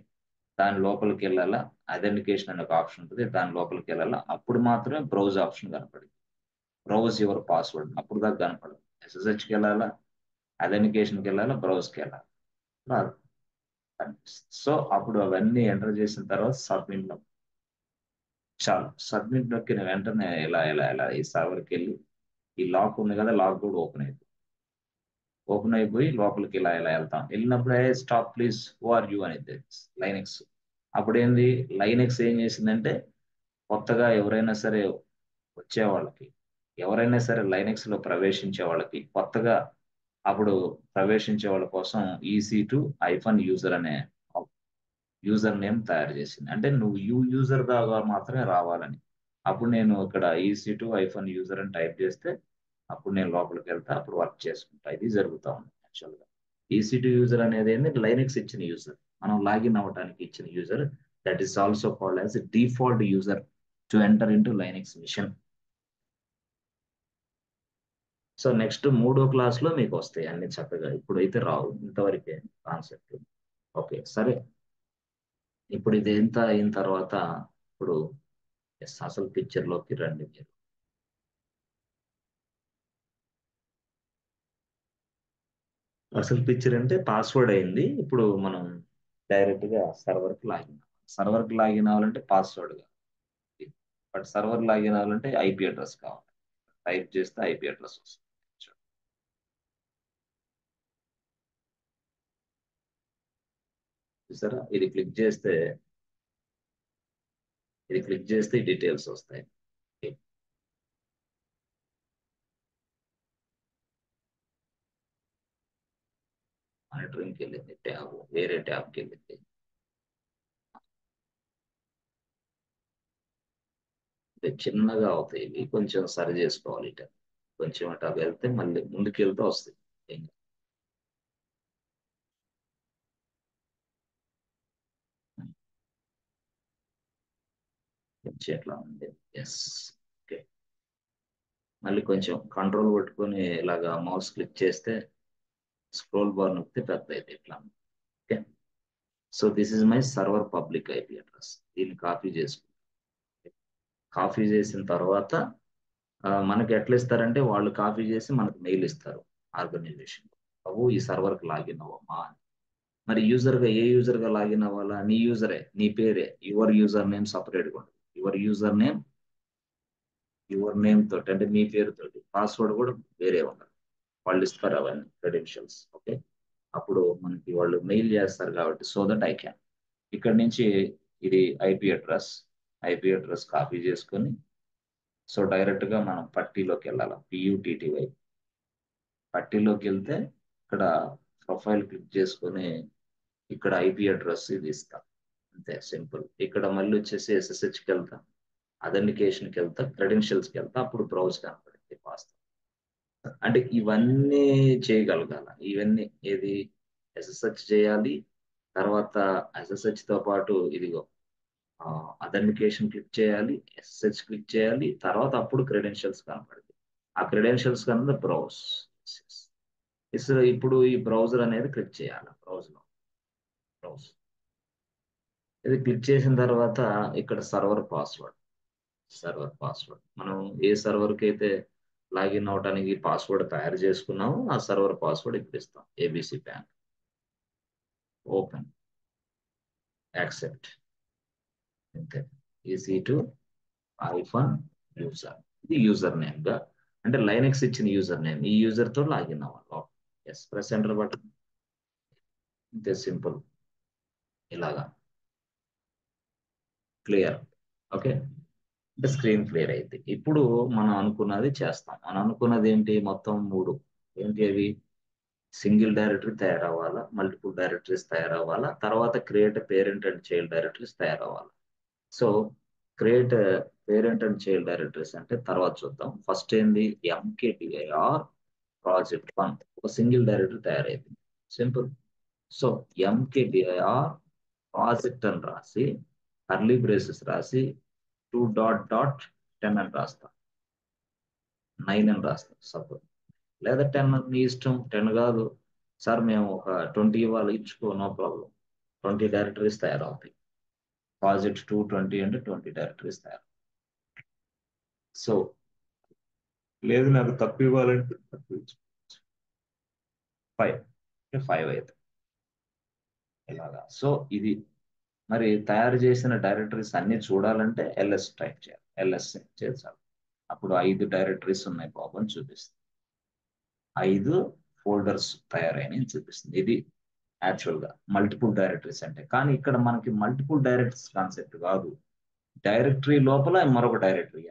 దాని లోపలికి వెళ్ళాలా. ఐడెంటిఫికేషన్ అనే ఒక ఆప్షన్ ఉంటుంది, దాని లోపలికి వెళ్ళాలా. అప్పుడు మాత్రమే బ్రౌజ్ ఆప్షన్ కనపడింది. బ్రౌజ్ యువర్ పాస్వర్డ్ అప్పుడు దాకా కనపడదు. ఎస్ఎస్హెచ్కి వెళ్ళాలా, ఐడెంటిఫికేషన్కి వెళ్ళాలా, బ్రౌజ్కి వెళ్ళాలి. రాదు. సో అప్పుడు అవన్నీ ఎంటర్ చేసిన తర్వాత సబ్మిట్ నొక్కు. చాలు, సబ్మిట్ నొక్కిన వెంటనే ఇలా ఈ సర్వర్కి వెళ్ళి ఈ లాక్ ఉంది కదా, లాక్ కూడా ఓపెన్ అయిపోయి లోపలికి ఇలా వెళ్తాం. వెళ్ళినప్పుడు stop please, who are you అనేది లైనెక్స్. అప్పుడు ఏంది, లైనెక్స్ ఏం చేసిందంటే కొత్తగా ఎవరైనా సరే వచ్చే వాళ్ళకి, ఎవరైనా సరే లైనెక్స్ లో ప్రవేశించే వాళ్ళకి, కొత్తగా అప్పుడు ప్రవేశించే వాళ్ళ కోసం EC2 యూజర్ అనే యూజర్ నేమ్ తయారు చేసింది. అంటే నువ్వు యూజర్ దాకా మాత్రమే రావాలని. అప్పుడు నేను ఇక్కడ EC2 యూజర్ అని టైప్ చేస్తే అప్పుడు నేను లోపలికి వెళ్తా, అప్పుడు వర్క్ చేసుకుంటా. ఇది జరుగుతా ఉంది యాక్చువల్గా. EC2 యూజర్ అనేది ఏంది? లైనెక్స్ ఇచ్చిన యూజర్, మనం లాగిన్ అవ్వడానికి ఇచ్చిన user. That is also called as default user to enter into Linux machine. So next మూడో క్లాస్ లో మీకు వస్తాయి అన్ని చక్కగా, ఇప్పుడైతే రావు, ఇంతవరకే కాన్సెప్ట్. ఓకే సరే. ఇప్పుడు ఇది ఎంత అయిన తర్వాత ఇప్పుడు అసలు పిక్చర్ లోకి రండి మీరు. అసలు పిక్చర్ అంటే పాస్వర్డ్ అయింది. ఇప్పుడు మనం డైరెక్ట్ గా సర్వర్ కి లాగిన్. సర్వర్ కి లాగిన్ అవ్వాలంటే పాస్వర్డ్ కావాలి, బట్ సర్వర్ లాగిన్ అవ్వాలంటే ఐపీ అడ్రస్ కావాలి. టైప్ చేస్తే ఐపీ అడ్రస్ వస్తుంది. చూసారా, ఇది క్లిక్ చేస్తే డీటెయిల్స్ వస్తాయి. మానిటరింగ్కి వెళ్ళింది ట్యాబ్, వేరే ట్యాబ్కి వెళ్ళింది. అంటే చిన్నగా అవుతాయి ఇవి, కొంచెం సరి చేసుకోవాలి. ఇట కొంచెం అట్లా వెళ్తే మళ్ళీ ముందుకు వెళ్తే వస్తాయి. ఏం కాదు. కొంచెం ఎట్లా ఉంది. ఎస్. ఓకే. మళ్ళీ కొంచెం కంట్రోల్ పట్టుకొని ఇలాగా మౌస్ క్లిక్ చేస్తే స్క్రోల్ బార్ నొక్కితే పెద్ద అయితే ఇట్లా. Okay. So this is my server public IP address. దీన్ని కాపీ చేసుకుంటాం. కాపీ చేసిన తర్వాత మనకి ఎట్లా ఇస్తారంటే వాళ్ళు కాపీ చేసి మనకు మెయిల్ ఇస్తారు ఆర్గనైజేషన్. బాబు ఈ సర్వర్కి లాగిన్ అవ్వమ్మా అని. మరి ఏ యూజర్ గా లాగిన్ అవ్వాలా? నీ యూజరే, నీ పేరే. యువర్ యూజర్ నేమ్ సపరేట్గా ఉంటుంది. యువర్ నేమ్ తోటి అంటే మీ పేరుతోటి, పాస్వర్డ్ కూడా వేరే ఉండదు. వాళ్ళు ఇస్తారు అవన్నీ క్రెడెన్షియల్స్. ఓకే. అప్పుడు మనకి వాళ్ళు మెయిల్ చేస్తారు కాబట్టి సో దట్ ఐ క్యాన్ ఇక్కడ నుంచి ఇది ఐపీ అడ్రస్ కాపీ చేసుకొని, సో డైరెక్ట్ గా మనం పట్టీలోకి వెళ్ళాలి. PUTTY పట్టీలోకి వెళ్తే ఇక్కడ ప్రొఫైల్ క్లిక్ చేసుకొని ఇక్కడ ఐపీ అడ్రస్ ఇది ఇస్తా, అంతే సింపుల్. ఇక్కడ మళ్ళీ వచ్చేసి SSHకి వెళ్తా, అథెంటికేషన్కి వెళ్తా, క్రెడెన్షియల్స్కి వెళ్తా, అప్పుడు బ్రౌజ్ కనపడింది పాస్. అంటే ఇవన్నీ చేయగలగాల, ఇవన్నీ ఏది SSH చేయాలి, తర్వాత SSH తో పాటు ఇదిగో అథెంటికేషన్ క్లిక్ చేయాలి, SSH క్లిక్ చేయాలి, తర్వాత అప్పుడు క్రెడెన్షియల్స్ కనపడుతుంది. ఆ క్రెడెన్షియల్స్ కన్నా బ్రౌజ్. ఇప్పుడు ఈ బ్రౌజర్ అనేది క్లిక్ చేయాలి, బ్రౌజ్ ఇది క్లిక్ చేసిన తర్వాత ఇక్కడ సర్వర్ పాస్వర్డ్ మనం ఏ సర్వర్కి అయితే లాగిన్ అవడానికి పాస్వర్డ్ తయారు చేసుకున్నామో ఆ సర్వర్ పాస్వర్డ్ ఇప్పుడు ఇస్తాం. ఏబిసి బ్యాంక్, ఓపెన్, యాక్సెప్ట్, అంతే. ఈసీ టు ఐఫోన్ యూజర్, ఇది యూజర్ నేమ్ గా, అంటే లైనెక్స్ ఇచ్చిన యూజర్ నేమ్, ఈ యూజర్ తో లాగిన్ అవ్వాలి. ఎస్, ప్రెస్ ఎంటర్ బటన్, ఇంతే సింపుల్. ఇలాగా క్లియర్. ఓకే, అంటే స్క్రీన్ క్లియర్ అయితే ఇప్పుడు మనం అనుకున్నది చేస్తాం. మనం అనుకున్నది ఏంటి, మొత్తం 3 ఏంటి అవి, సింగిల్ డైరెక్టరీ తయారవ్వాలా, మల్టిపుల్ డైరెక్టరీస్ తయారవ్వాలా, తర్వాత create parent and child directories తయారవ్వాలి. So create parent and child directories అంటే తర్వాత చూద్దాం. ఫస్ట్ ఏంది, ఎంకేడిఐఆర్ project1 ఒక సింగిల్ డైరెక్టరీ తయారైంది, సింపుల్. సో ఎంకేడిఐఆర్ ప్రాజెక్ట్ అని రాసి కర్లీ బ్రేసెస్ రాసి 2.10 అని రాస్తా, 9 అని రాస్తా సపోజ్, లేదా 10 నీ ఇష్టం. 10 కాదు సార్ మేము ఒక 20 ఇవ్వాలి, ఇచ్చుకో, నో ప్రాబ్లం. 20 డైరెక్టరీస్ తయారవుతాయి. ప్రాజెక్ట్ 220 అంటే 20 డైరెక్టరీస్ తయారు. సో లేదు నాకు తక్కువ ఇవ్వాలంటే 5 అంటే 5 అయితే ఇలాగా. సో ఇది మరి తయారు చేసిన డైరెక్టరీస్ అన్ని చూడాలంటే ఎల్ఎస్ టైప్ చేయాలి, ఎల్ఎస్ చేయాలి. అప్పుడు 5 డైరెక్టరీస్ ఉన్నాయి బాబు అని చూపిస్తుంది, 5 ఫోల్డర్స్ తయారైనవి చూపిస్తుంది. ఇది యాక్చువల్ గా మల్టిపుల్ డైరెక్టరీస్ అంటే. కానీ ఇక్కడ మనకి మల్టిపుల్ డైరెక్టరీస్ కాన్సెప్ట్ కాదు, డైరెక్టరీ లోపల మరొక డైరెక్టరీ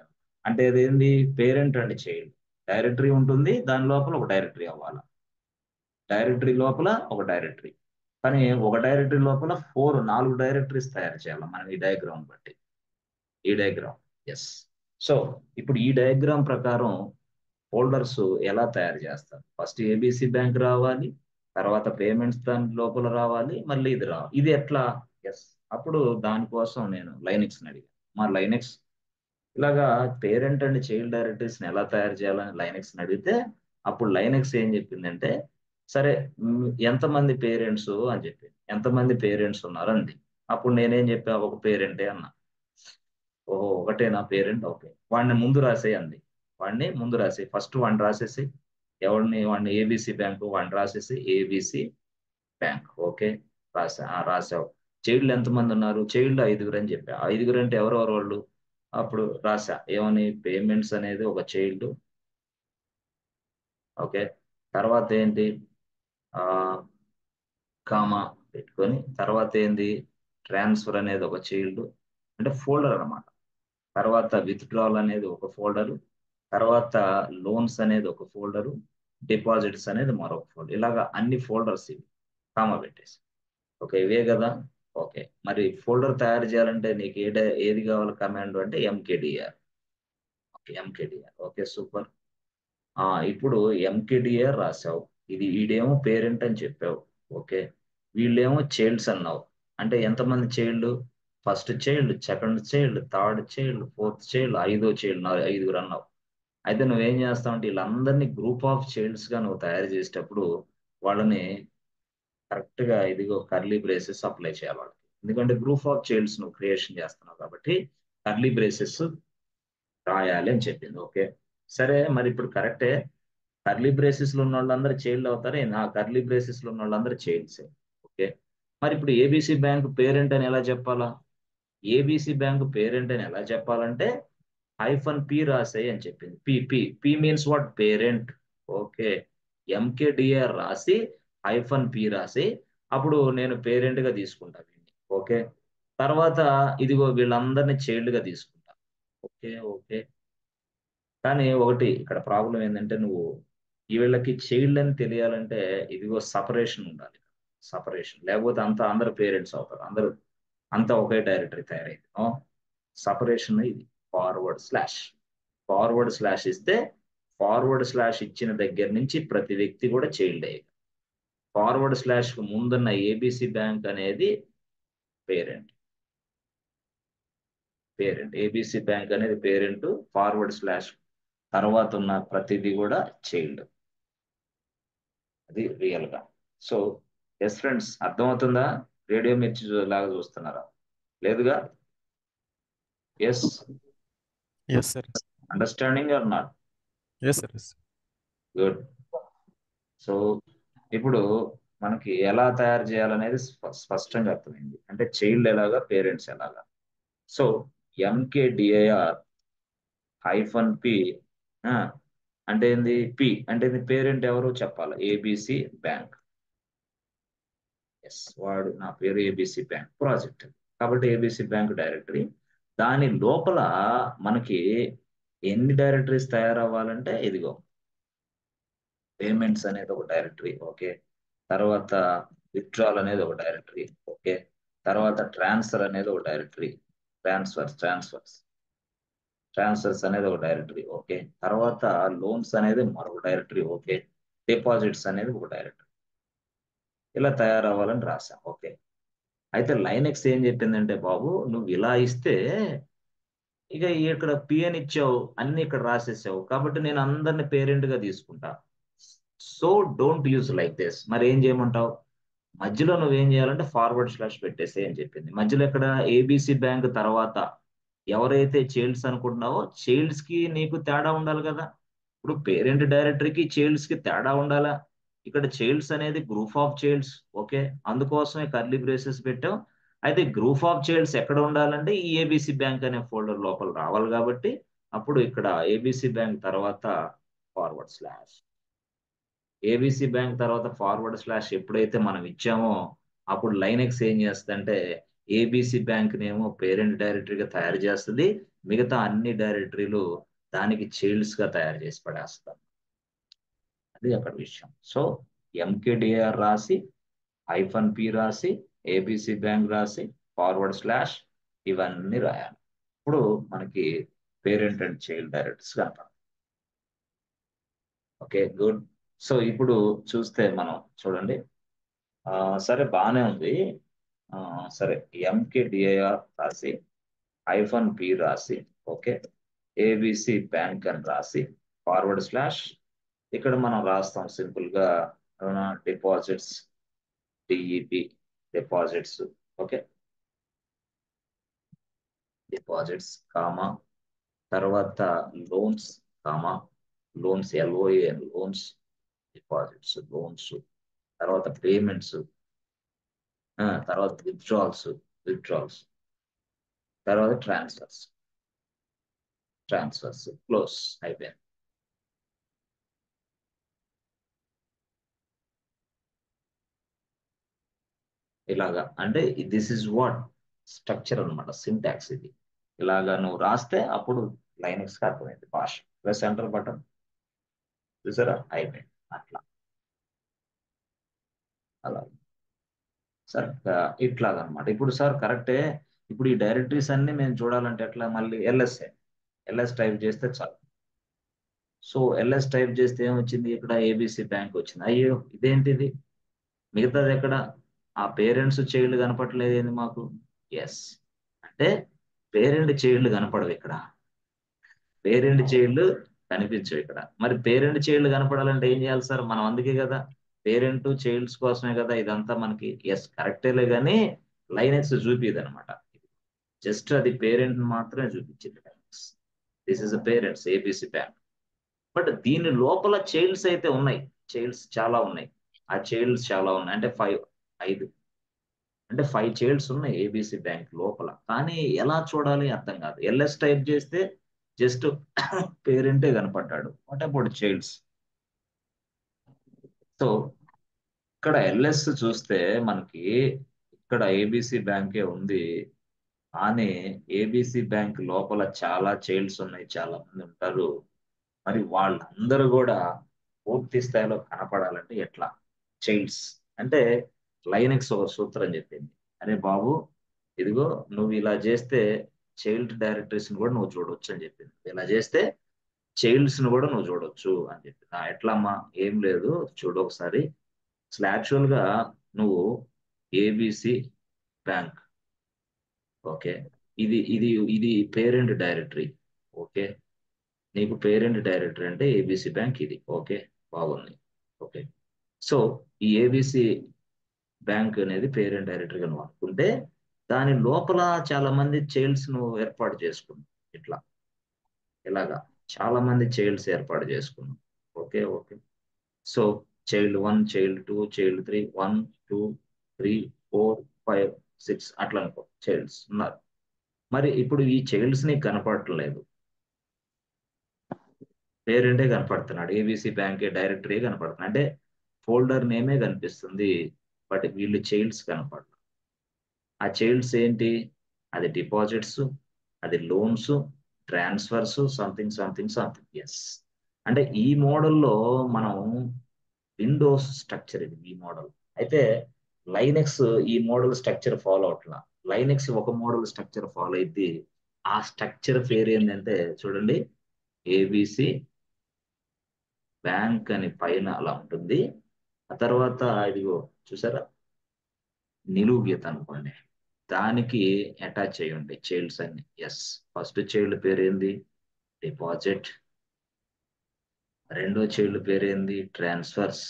అంటే అదేంటి, పేరెంట్ అండ్ చైల్డ్ డైరెక్టరీ ఉంటుంది, దాని లోపల ఒక డైరెక్టరీ అవ్వాలి, డైరెక్టరీ లోపల ఒక డైరెక్టరీ. కానీ ఒక డైరెక్టరీ లోపల 4 డైరెక్టరీస్ తయారు చేయాలి మనం ఈ డయాగ్రామ్ బట్టి, ఈ డయాగ్రామ్. ఎస్. సో ఇప్పుడు ఈ డయాగ్రామ్ ప్రకారం ఫోల్డర్స్ ఎలా తయారు చేస్తారు, ఫస్ట్ ఏబిసి బ్యాంక్ రావాలి, తర్వాత పేమెంట్స్ దాని లోపల రావాలి, మళ్ళీ ఇది రావాలి. ఇది ఎట్లా, ఎస్. అప్పుడు దానికోసం నేను లైనెక్స్ అడిగాను. మా లైనెక్స్ ఇలాగా పేరెంట్ అండ్ చైల్డ్ డైరెక్టరీస్ ఎలా తయారు చేయాలని లైనెక్స్ అడిగితే అప్పుడు లైనెక్స్ ఏం చెప్పిందంటే, సరే ఎంతమంది పేరెంట్స్ అని చెప్పింది, ఎంతమంది పేరెంట్స్ ఉన్నారండి. అప్పుడు నేనేం చెప్పా, ఒక పేరెంటే అన్నా. ఓహో ఒకటే నా పేరెంట్, ఓకే వాడిని ముందు రాసేయి అంది. వాడిని ముందు రాసేయి, ఫస్ట్ వాడిని రాసేసి, వాడిని ఏబిసి బ్యాంకు వాడిని రాసేసి ఏబిసి బ్యాంక్, ఓకే రాసావు. చైల్డ్ ఎంతమంది ఉన్నారు, చైల్డ్ 5 అని చెప్పా. 5 అంటే ఎవరెవరు వాళ్ళు, అప్పుడు రాసా ఏమని, పేమెంట్స్ అనేది ఒక చైల్డ్, ఓకే. తర్వాత ఏంటి, ఆ కామా పెట్టుకొని, తర్వాత ఏంది, ట్రాన్స్ఫర్ అనేది ఒక చైల్డ్, అంటే ఫోల్డర్ అన్నమాట. తర్వాత విత్డ్రాల్ అనేది ఒక ఫోల్డరు, తర్వాత లోన్స్ అనేది ఒక ఫోల్డరు, డిపాజిట్స్ అనేది మరొక ఫోల్డర్. ఇలాగా అన్ని ఫోల్డర్స్ ఇవి కామా పెట్టేసి, ఓకే ఇవే కదా. ఓకే మరి ఫోల్డర్ తయారు చేయాలంటే నీకు ఏది కావాలి కమాండ్ అంటే ఎంకేడిఆర్, ఓకే ఎంకేడిఆర్, ఓకే సూపర్. ఇప్పుడు ఎంకేడిఆర్ రాసావు, ఇది వీడేమో పేరెంట్ అని చెప్పావు, ఓకే. వీళ్ళేమో చైల్డ్స్ అన్నావు, అంటే ఎంతమంది child, first child, second child, third child, fourth child, 5వ చైల్డ్, 5 అన్నావు. అయితే నువ్వేం చేస్తావు అంటే వీళ్ళందరినీ గ్రూప్ ఆఫ్ చైల్డ్స్ గా నువ్వు తయారు చేసేటప్పుడు వాళ్ళని కరెక్ట్ గా ఇదిగో కర్లీ బ్రేసెస్ అప్లై చేయాలి వాళ్ళకి. ఎందుకంటే గ్రూప్ ఆఫ్ చైల్డ్స్ నువ్వు క్రియేషన్ చేస్తున్నావు కాబట్టి కర్లీ బ్రేసెస్ రాయాలి అని చెప్పింది, ఓకే. సరే మరి ఇప్పుడు కరెక్టే, కర్లీ బ్రేసెస్ లో ఉన్న వాళ్ళందరూ చైల్డ్ అవుతారు, నా కర్లీ బ్రేసెస్ లో ఉన్న వాళ్ళందరూ చైల్డ్స్, ఓకే. మరి ఇప్పుడు ఏబిసి బ్యాంక్ పేరెంట్ అని ఎలా చెప్పాలా, ఏబిసి బ్యాంక్ పేరెంట్ అని ఎలా చెప్పాలంటే -P రాసాయి అని చెప్పింది. P means what, parent, okay. MKDIR రాసి -P రాసి అప్పుడు నేను పేరెంట్ గా తీసుకుంటా వీడిని, ఓకే. తర్వాత ఇదిగో వీళ్ళందరినీ చైల్డ్ గా తీసుకుంటా, ఓకే ఓకే. కానీ ఒకటి ఇక్కడ ప్రాబ్లం ఏంటంటే నువ్వు ఈ వీళ్ళకి చైల్డ్ అని తెలియాలంటే ఇదిగో సపరేషన్ ఉండాలి. సపరేషన్ లేకపోతే అంతా అందరు పేరెంట్స్ అవుతారు, అందరూ అంతా ఒకే డైరెక్టరీ తయారైంది. సపరేషన్ ఇది ఫార్వర్డ్ స్లాష్. ఫార్వర్డ్ స్లాష్ ఇస్తే ఫార్వర్డ్ స్లాష్ ఇచ్చిన దగ్గర నుంచి ప్రతి వ్యక్తి కూడా చైల్డ్ అయ్యారు. ఫార్వర్డ్ స్లాష్ కు ముందున్న ఏబిసి బ్యాంక్ అనేది పేరెంట్. ఏబిసి బ్యాంక్ అనేది పేరెంట్. ఫార్వర్డ్ స్లాష్ తర్వాత ఉన్న ప్రతిదీ కూడా చైల్డ్. అది రియల్ గా. సో ఎస్ ఫ్రెండ్స్, అర్థమవుతుందా? రేడియో మిర్చి లాగా చూస్తున్నారా? లేదుగా? Yes. Yes, sir. Understanding or not? Yes, sir. Yes. Good. So ఇప్పుడు మనకి ఎలా తయారు చేయాలనేది స్పష్టంగా అర్థమైంది. అంటే చైల్డ్ ఎలాగా, పేరెంట్స్ ఎలాగా. సో ఎంకేడిఐఆర్ -P అంటే ఏంది? పి అంటే ఇది పేరెంట్ ఎవరు చెప్పాలి? ABC bank. ఎస్, వాడు నా పేరు ఏబిసి బ్యాంక్ ప్రాజెక్ట్. కాబట్టి ఏబిసి బ్యాంక్ డైరెక్టరీ. దాని లోపల మనకి ఎన్ని డైరెక్టరీస్ తయారవ్వాలంటే ఇదిగో పేమెంట్స్ అనేది ఒక డైరెక్టరీ, ఓకే. తర్వాత విత్డ్రాల్ అనేది ఒక డైరెక్టరీ, ఓకే. తర్వాత ట్రాన్స్ఫర్ అనేది ఒక డైరెక్టరీ, ట్రాన్స్ఫర్స్ అనేది ఒక డైరెక్టరీ, ఓకే. తర్వాత లోన్స్ అనేది మరొక డైరెక్టరీ, ఓకే. డిపాజిట్స్ అనేది ఒక డైరెక్టరీ. ఇలా తయారవ్వాలని రాశాం, ఓకే. అయితే లైనెక్స్ ఏం చెప్పిందంటే, బాబు నువ్వు ఇలా ఇస్తే ఇక ఇక్కడ పి అని ఇచ్చావు, అన్ని ఇక్కడ రాసేసావు, కాబట్టి నేను అందరిని పేరెంట్ గా తీసుకుంటా. So don't use like this. మరి ఏం చేయమంటావు? మధ్యలో నువ్వేం చేయాలంటే ఫార్వర్డ్ స్లాష్ పెట్టేసే అని చెప్పింది. మధ్యలో ఇక్కడ ఏబిసి బ్యాంక్ తర్వాత ఎవరైతే చైల్డ్స్ అనుకుంటున్నావో చైల్డ్స్ కి నీకు తేడా ఉండాలి కదా. ఇప్పుడు పేరెంట్ డైరెక్టరీకి చైల్డ్స్ కి తేడా ఉండాలా? ఇక్కడ చైల్డ్స్ అనేది గ్రూప్ ఆఫ్ చైల్డ్స్, ఓకే. అందుకోసమే కర్లీ బ్రేసెస్ పెట్టాం. అయితే గ్రూప్ ఆఫ్ చైల్డ్స్ ఎక్కడ ఉండాలంటే ఈ ఏబిసి బ్యాంక్ అనే ఫోల్డర్ లోపల రావాలి. కాబట్టి అప్పుడు ఇక్కడ ఏబిసి బ్యాంక్ తర్వాత ఫార్వర్డ్ స్లాష్. ఏబిసి బ్యాంక్ తర్వాత ఫార్వర్డ్ స్లాష్ ఎప్పుడైతే మనం ఇచ్చామో అప్పుడు లైనెక్స్ ఏం చేస్తుందంటే ఏబిసి బ్యాంక్ నేమో పేరెంట్ డైరెక్టరీగా తయారు చేస్తుంది, మిగతా అన్ని డైరెక్టరీలు దానికి చైల్డ్స్ గా తయారు చేసి పడేస్తాం. అది అక్కడ విషయం. సో ఎంకేడిఆర్ రాసి -P రాసి ఏబిసి బ్యాంక్ రాసి ఫార్వర్డ్ స్లాష్ ఇవన్నీ రాయాలి. ఇప్పుడు మనకి పేరెంట్ అండ్ చైల్డ్ డైరెక్టర్స్ కనపడతాయి. Okay, good. సో ఇప్పుడు చూస్తే మనం చూడండి, సరే బాగానే ఉంది. సరే ఎంకేడిఐఆర్ రాసి -P రాసి, ఓకే, ఏబిసి బ్యాంక్ అని రాసి ఫార్వర్డ్ స్లాష్ ఇక్కడ మనం రాస్తాం సింపుల్ గా deposits, DEP deposits, okay. Deposits comma తర్వాత loans comma loans, LOAN loans, deposits loans, తర్వాత పేమెంట్స్, తర్వాత విత్డ్రాల్స్, తర్వాత ట్రాన్స్ఫర్స్ క్లోజ్ అయిపోయింది. ఇలాగా అంటే దిస్ ఇస్ వాట్ స్ట్రక్చర్ అనమాట, సింటాక్స్ ఇది. ఇలాగా నువ్వు రాస్తే అప్పుడు లైనెక్స్ కి అర్థమైంది భాష. ప్లస్ ఎంటర్ బటన్ చూసారా, అయిపోయింది అట్లా. అలా సార్ ఇట్లాగనమాట. ఇప్పుడు సార్ కరెక్టే. ఇప్పుడు ఈ డైరెక్టరీస్ అన్ని మేము చూడాలంటే ఎట్లా? మళ్ళీ ఎల్ఎస్ టైప్ చేస్తే చాలు. సో ఎల్ఎస్ టైప్ చేస్తే ఏమొచ్చింది? ఇక్కడ ఏబిసి బ్యాంక్ వచ్చింది. అయ్యో ఇదేంటిది, మిగతాది ఎక్కడ? ఆ పేరెంట్స్ చైల్డ్ కనపడలేదు ఏంది మాకు? ఎస్, అంటే పేరెంట్ చైల్డ్ కనపడవు ఇక్కడ, పేరెంట్ చైల్డ్ కనిపించవు ఇక్కడ. మరి పేరెంట్ చైల్డ్ కనపడాలంటే ఏం చేయాలి సార్? మనం అందుకే కదా పేరెంట్ చైల్డ్స్ కోసమే కదా ఇదంతా మనకి. ఎస్ కరెక్టేలే, కానీ లైనెక్స్ చూపిది అనమాట. జస్ట్ అది పేరెంట్ మాత్రమే చూపించింది. This is parents ABC bank. But దీని లోపల చైల్డ్స్ అయితే ఉన్నాయి, చైల్డ్స్ చాలా ఉన్నాయి. ఆ చైల్డ్స్ చాలా ఉన్నాయి అంటే 5 అంటే 5 చైల్డ్స్ ఉన్నాయి ఏబిసి బ్యాంక్ లోపల. కానీ ఎలా చూడాలి అర్థం కాదు. ఎల్ఎస్ టైప్ చేస్తే జస్ట్ పేరెంటే కనపడ్డాడు. What about childs? సో ఇక్కడ ఎల్ఎస్ చూస్తే మనకి ఇక్కడ ఏబిసి బ్యాంకే ఉంది, కానీ ఏబిసి బ్యాంక్ లోపల చాలా చైల్డ్స్ ఉన్నాయి, చాలా మంది ఉంటారు. మరి వాళ్ళందరూ కూడా పూర్తి స్థాయిలో కనపడాలంటే ఎట్లా? చైల్డ్స్ అంటే లైనెక్స్ ఒక సూత్రం చెప్పింది. అరే బాబు, ఇదిగో నువ్వు ఇలా చేస్తే చైల్డ్ డైరెక్టరీస్ ని కూడా నువ్వు చూడొచ్చు అని చెప్పింది. ఇలా చేస్తే చైల్డ్స్ ని కూడా నువ్వు చూడొచ్చు అని చెప్పింది. ఎట్లమ్మా? ఏం లేదు, చూడు ఒకసారి. అసలు యాక్చువల్ గా నువ్వు ఏబిసి బ్యాంక్, ఓకే, ఇది ఇది ఇది పేరెంట్ డైరెక్టరీ. ఓకే, నీకు పేరెంట్ డైరెక్టరీ అంటే ఏబిసి బ్యాంక్ ఇది. ఓకే, బాగుంది. ఓకే, సో ఈ ఏబిసి బ్యాంక్ అనేది పేరెంట్ డైరెక్టరీగా నువ్వు అనుకుంటే దాని లోపల చాలా మంది చైల్డ్స్ ను ఏర్పాటు చేసుకున్నావు. ఇట్లా ఇలాగా చాలా మంది చైల్డ్స్ ఏర్పాటు చేసుకున్నాం. Okay okay, so child 1, child 2, child 3, 1, 2, 3, 4, 5, 6 అట్లా అనుకో చైల్డ్స్ ఉన్నారు. మరి ఇప్పుడు ఈ చైల్డ్స్ ని కనపడట్లేదు, పేరెంటే కనపడుతున్నాడు, ఏబిసి బ్యాంకే డైరెక్టరీ కనపడుతుంది, అంటే ఫోల్డర్ నేమే కనిపిస్తుంది, బట్ వీళ్ళు చైల్డ్స్ కనపడరు. ఆ చైల్డ్స్ ఏంటి? అది డిపాజిట్స్, అది loans, transfers, something something something. Yes, అంటే ఈ మోడల్లో మనం విండోస్ స్ట్రక్చర్ ఇది ఈ మోడల్. అయితే లైనెక్స్ ఈ మోడల్ స్ట్రక్చర్ ఫాలో అవట్లా. లైనెక్స్ ఒక మోడల్ స్ట్రక్చర్ ఫాలో అయింది. ఆ స్ట్రక్చర్ పేరు ఏంటంటే చూడండి, ఏబిసి బ్యాంక్ అని పైన అలా ఉంటుంది. ఆ తర్వాత ఇదిగో చూసారా, నిలువు గీత అనుకోండి, దానికి అటాచ్ అయ్యి ఉంటాయి చైల్డ్స్ అన్ని. ఎస్, ఫస్ట్ చైల్డ్ పేరు ఏంది? డిపాజిట్. రెండో చైల్డ్ పేరు ఏంది? ట్రాన్స్ఫర్స్.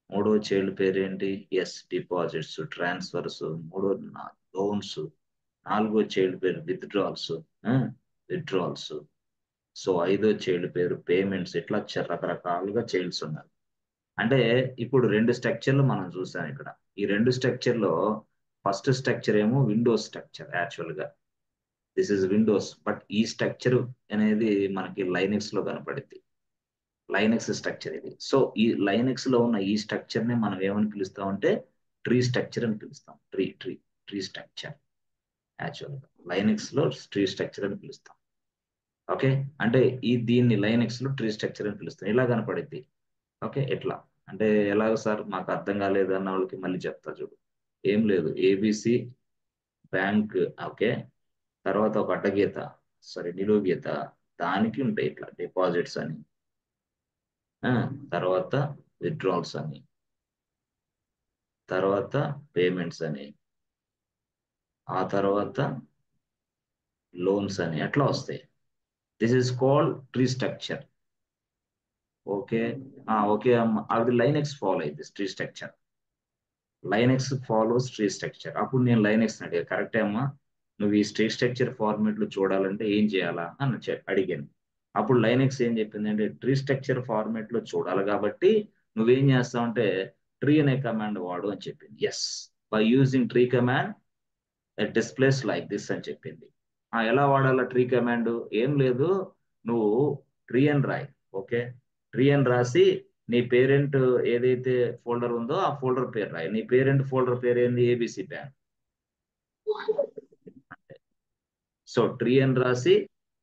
మూడో చైల్డ్ పేరు ఏంటి? Yes, deposits, transfers. మూడో లోన్స్. నాలుగో చైల్డ్ పేరు విత్డ్రాల్స్, విత్డ్రాల్స్. సో ఐదో చైల్డ్ పేరు పేమెంట్స్. ఇట్లా రకరకాలుగా చైల్డ్స్ ఉన్నారు. అంటే ఇప్పుడు రెండు స్ట్రక్చర్లు మనం చూసాం ఇక్కడ. ఈ రెండు స్ట్రక్చర్ లో ఫస్ట్ స్ట్రక్చర్ ఏమో విండోస్ స్ట్రక్చర్ యాక్చువల్ గా. దిస్ ఇస్ విండోస్, బట్ ఈ స్ట్రక్చర్ అనేది మనకి లైనెక్స్ లో కనపడింది. లైనెక్స్ స్ట్రక్చర్ ఇది. సో ఈ లైనెక్స్ లో ఉన్న ఈ స్ట్రక్చర్ ని మనం ఏమని పిలుస్తాం అంటే ట్రీ స్ట్రక్చర్ అని పిలుస్తాం. Tree tree tree structure. Actual గా లైనెక్స్ లో ట్రీ స్ట్రక్చర్ అని పిలుస్తాం. ఓకే, అంటే దీన్ని లైనెక్స్ లో ట్రీ స్ట్రక్చర్ అని పిలుస్తాం. ఇలా కనపడింది. ఓకే, ఎట్లా అంటే ఎలాగో సార్ మాకు అర్థం కాలేదు అన్న వాళ్ళకి మళ్ళీ చెప్తా చూడు. ఏం లేదు, ఏబిసి బ్యాంక్. ఓకే, తర్వాత ఒక అడ్డగీత, సారీ నిలువు గీత, దానికి ఉంటాయి ఇట్లా డిపాజిట్స్ అని, తర్వాత విత్డ్రాల్స్ అని, తర్వాత పేమెంట్స్ అని, ఆ తర్వాత లోన్స్ అని అట్లా వస్తాయి. This is called tree structure. Okay, okay అమ్మ, అది లైనెక్స్ ఫాలో అయింది tree structure. Linux follows tree structure. అప్పుడు నేను లైనెక్స్ అడిగా, కరెక్టే అమ్మా, నువ్వు ఈ ట్రీ స్ట్రక్చర్ ఫార్మేట్ లో చూడాలంటే ఏం చేయాలా అని అడిగాను. అప్పుడు లైనెక్స్ ఏం చెప్పింది అంటే ట్రీ స్ట్రక్చర్ ఫార్మేట్ లో చూడాలి కాబట్టి నువ్వేం చేస్తావు అంటే ట్రీ అనే కమాండ్ వాడు అని చెప్పింది. Yes, by using tree command displays like this అని చెప్పింది. ఎలా వాడాలా ట్రీ కమాండ్? ఏం లేదు, నువ్వు ట్రీ అని రాయి. ఓకే, ట్రీ అని రాసి నీ పేరెంట్ ఏదైతే ఫోల్డర్ ఉందో ఆ ఫోల్డర్ పేరు రాయి. నీ పేరెంట్ ఫోల్డర్ పేరు ఏంది? ABC bank. సో ట్రీ అని రాసి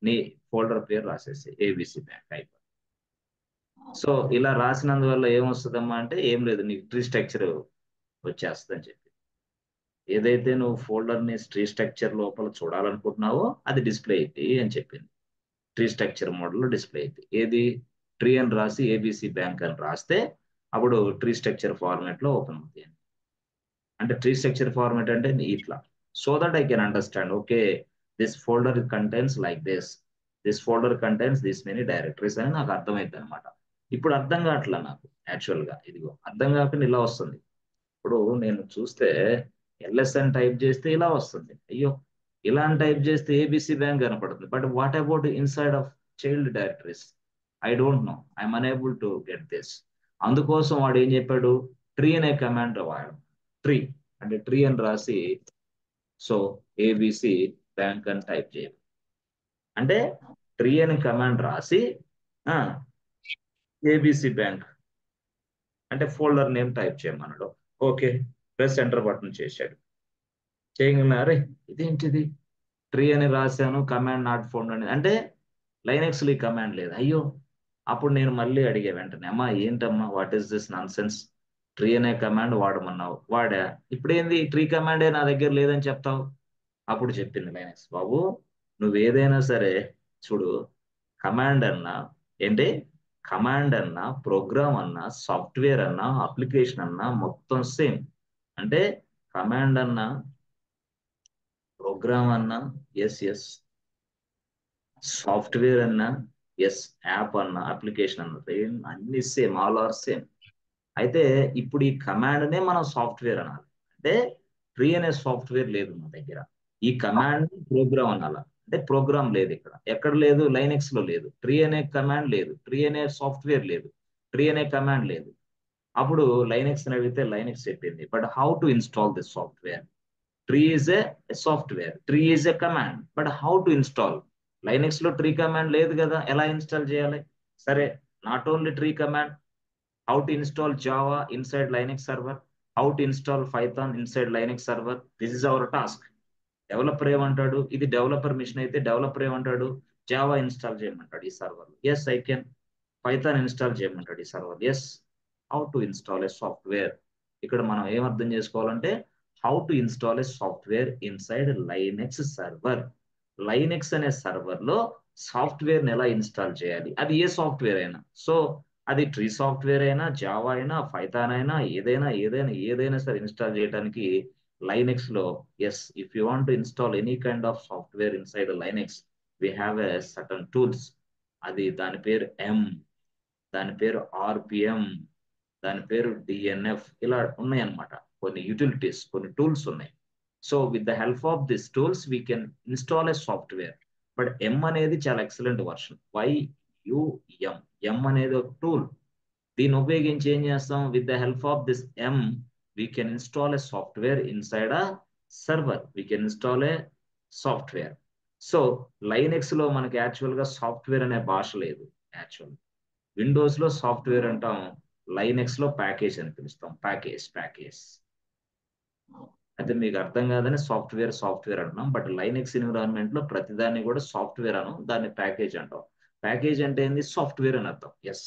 నీ ఫోల్డర్ పేరు రాసేసి ఏబిసి బ్యాంక్ అయిపోయింది. సో ఇలా రాసినందువల్ల ఏమొస్తుందమ్మా అంటే ఏం లేదు, నీకు ట్రీ స్ట్రక్చర్ వచ్చేస్తుంది అని చెప్పి. ఏదైతే నువ్వు ఫోల్డర్ ని ట్రీ స్ట్రక్చర్ లోపల చూడాలనుకుంటున్నావో అది డిస్ప్లే అయింది అని చెప్పింది. ట్రీ స్ట్రక్చర్ మోడల్ లో డిస్ప్లే అయింది. ఏది? ట్రీ అని రాసి ఏబిసి బ్యాంక్ అని రాస్తే అప్పుడు ట్రీ స్ట్రక్చర్ ఫార్మాట్ లో ఓపెన్ అవుతుంది. అంటే ట్రీ స్ట్రక్చర్ ఫార్మాట్ అంటే ఇట్లా, so that I can understand. Okay, this folder contains like this folder contains this many directories అని నాకు అర్థమైంది అనమాట. ఇప్పుడు అర్థం కావట్లా నాకు యాక్చువల్ గా. ఇదిగో అర్థం కాకుండా ఇలా వస్తుంది. ఇప్పుడు నేను చూస్తే ఎల్ఎస్ అని టైప్ చేస్తే ఇలా వస్తుంది. అయ్యో, ఇలా అని టైప్ చేస్తే ఏబిసి బ్యాంక్ కనపడుతుంది. But what about inside of child directories? I don't know, I'm unable to get this. అందుకోసం వాడు ఏం చెప్పాడు? ట్రీ అనే కమాండ్ వాడు. ట్రీ అంటే ట్రీ అని రాసి సో ఏబిసి బ్యాంక్ అని టైప్ చేయాలి. అంటే ట్రీ అని కమాండ్ రాసి ఏబిసి బ్యాంక్ అంటే ఫోల్డర్ నేమ్ టైప్ చేయమన్నాడు. ఓకే, ప్రెస్ ఎంటర్ బటన్ చేశాడు. చేయగలనా? అరే ఇదేంటిది, ట్రీ అని రాశాను, కమాండ్ నాట్ ఫౌండ్ అని అంటే లైనెక్స్ లో ఈ కమాండ్ లేదు. అయ్యో, అప్పుడు నేను మళ్ళీ అడిగా వెంటనే, అమ్మా ఏంటమ్మా what is this non sense, tree అనే కమాండ్ వాడమన్నావు వాడా, ఇప్పుడేంది ట్రీ కమాండే నా దగ్గర లేదని చెప్తావు. అప్పుడు చెప్పింది లైనక్స్, బాబు నువ్వు ఏదైనా సరే చూడు, కమాండ్ అన్నా ఏంటి, కమాండ్ అన్నా ప్రోగ్రామ్ అన్నా సాఫ్ట్వేర్ అన్నా అప్లికేషన్ అన్నా మొత్తం సేమ్. అంటే కమాండ్ అన్నా ప్రోగ్రామ్ అన్నా ఎస్ ఎస్, సాఫ్ట్వేర్ అన్నా ఎస్, యాప్ అన్నా అప్లికేషన్ అన్నా సేమ్, అన్ని సేమ్, ఆల్ ఆర్ సేమ్. అయితే ఇప్పుడు ఈ కమాండ్ నే మనం సాఫ్ట్వేర్ అనాలి. అంటే ట్రీ అనే సాఫ్ట్వేర్ లేదు మా దగ్గర, ఈ కమాండ్ ప్రోగ్రామ్ అనాల. అంటే ప్రోగ్రామ్ లేదు ఇక్కడ, ఎక్కడ లేదు, లైనెక్స్ లో లేదు. ట్రీ అనే కమాండ్ లేదు, ట్రీ అనే సాఫ్ట్వేర్ లేదు, ట్రీ అనే కమాండ్ లేదు. అప్పుడు లైనెక్స్ అని అడిగితే లైనెక్స్ చెప్పింది, but how to install this software. Tree is a software, tree is a command, but how to install. Linux లో ట్రీ కమాండ్ లేదు కదా, ఎలా ఇన్స్టాల్ చేయాలి. సరే, not only tree command, how to install Java inside Linux server, how to install Python inside Linux server. This is our task. Developer ఏమంటాడు, ఇది developer machine అయితే developer ఏమంటాడు, జావా ఇన్స్టాల్ చేయమంటాడు ఈ server, yes I can. Python install చేయమంటాడు ఈ server, yes. How to install a software. ఇక్కడ మనం ఏం అర్థం చేసుకోవాలంటే, how to install a software inside Linux server. Linux అనే సర్వర్ లో సాఫ్ట్వేర్ ని ఎలా ఇన్స్టాల్ చేయాలి, అది ఏ సాఫ్ట్వేర్ అయినా. సో అది ట్రీ సాఫ్ట్వేర్ అయినా, జావా అయినా, పైథాన్ అయినా, ఏదైనా ఏదైనా ఏదైనా సరే ఇన్స్టాల్ చేయడానికి లైనెక్స్ లో, yes, if you want to install any kind of software inside Linux, we have a certain tools. అది దాని పేరు ఎం, దాని పేరు ఆర్పిఎం, దాని పేరు డిఎన్ఎఫ్, ఇలా ఉన్నాయన్నమాట. కొన్ని యూటిలిటీస్, కొన్ని టూల్స్ ఉన్నాయి. So with the help of this tools we can install a software. But ఎం అనేది చాలా ఎక్సలెంట్ వర్షన్, YUM. ఎం అనేది ఒక టూల్, దీన్ని ఉపయోగించి ఏం చేస్తాం, with the help of this M V can install a software inside a server, we can install a software. So Linux లో మనకి యాక్చువల్ గా సాఫ్ట్వేర్ అనే భాష లేదు. యాక్చువల్ విండోస్ లో సాఫ్ట్వేర్ అంటాం, లైనెక్స్ లో ప్యాకేజ్ అని పిలుస్తాం, ప్యాకేజ్. అయితే మీకు అర్థం కాదని సాఫ్ట్వేర్ సాఫ్ట్వేర్ అంటున్నాం, బట్ లైనెక్స్ ఎన్విరాన్మెంట్ లో ప్రతిదాన్ని కూడా సాఫ్ట్వేర్ అను, దాన్ని ప్యాకేజ్ అంటాం. ప్యాకేజ్ అంటే ఏంది, సాఫ్ట్వేర్ అని అర్థం, ఎస్.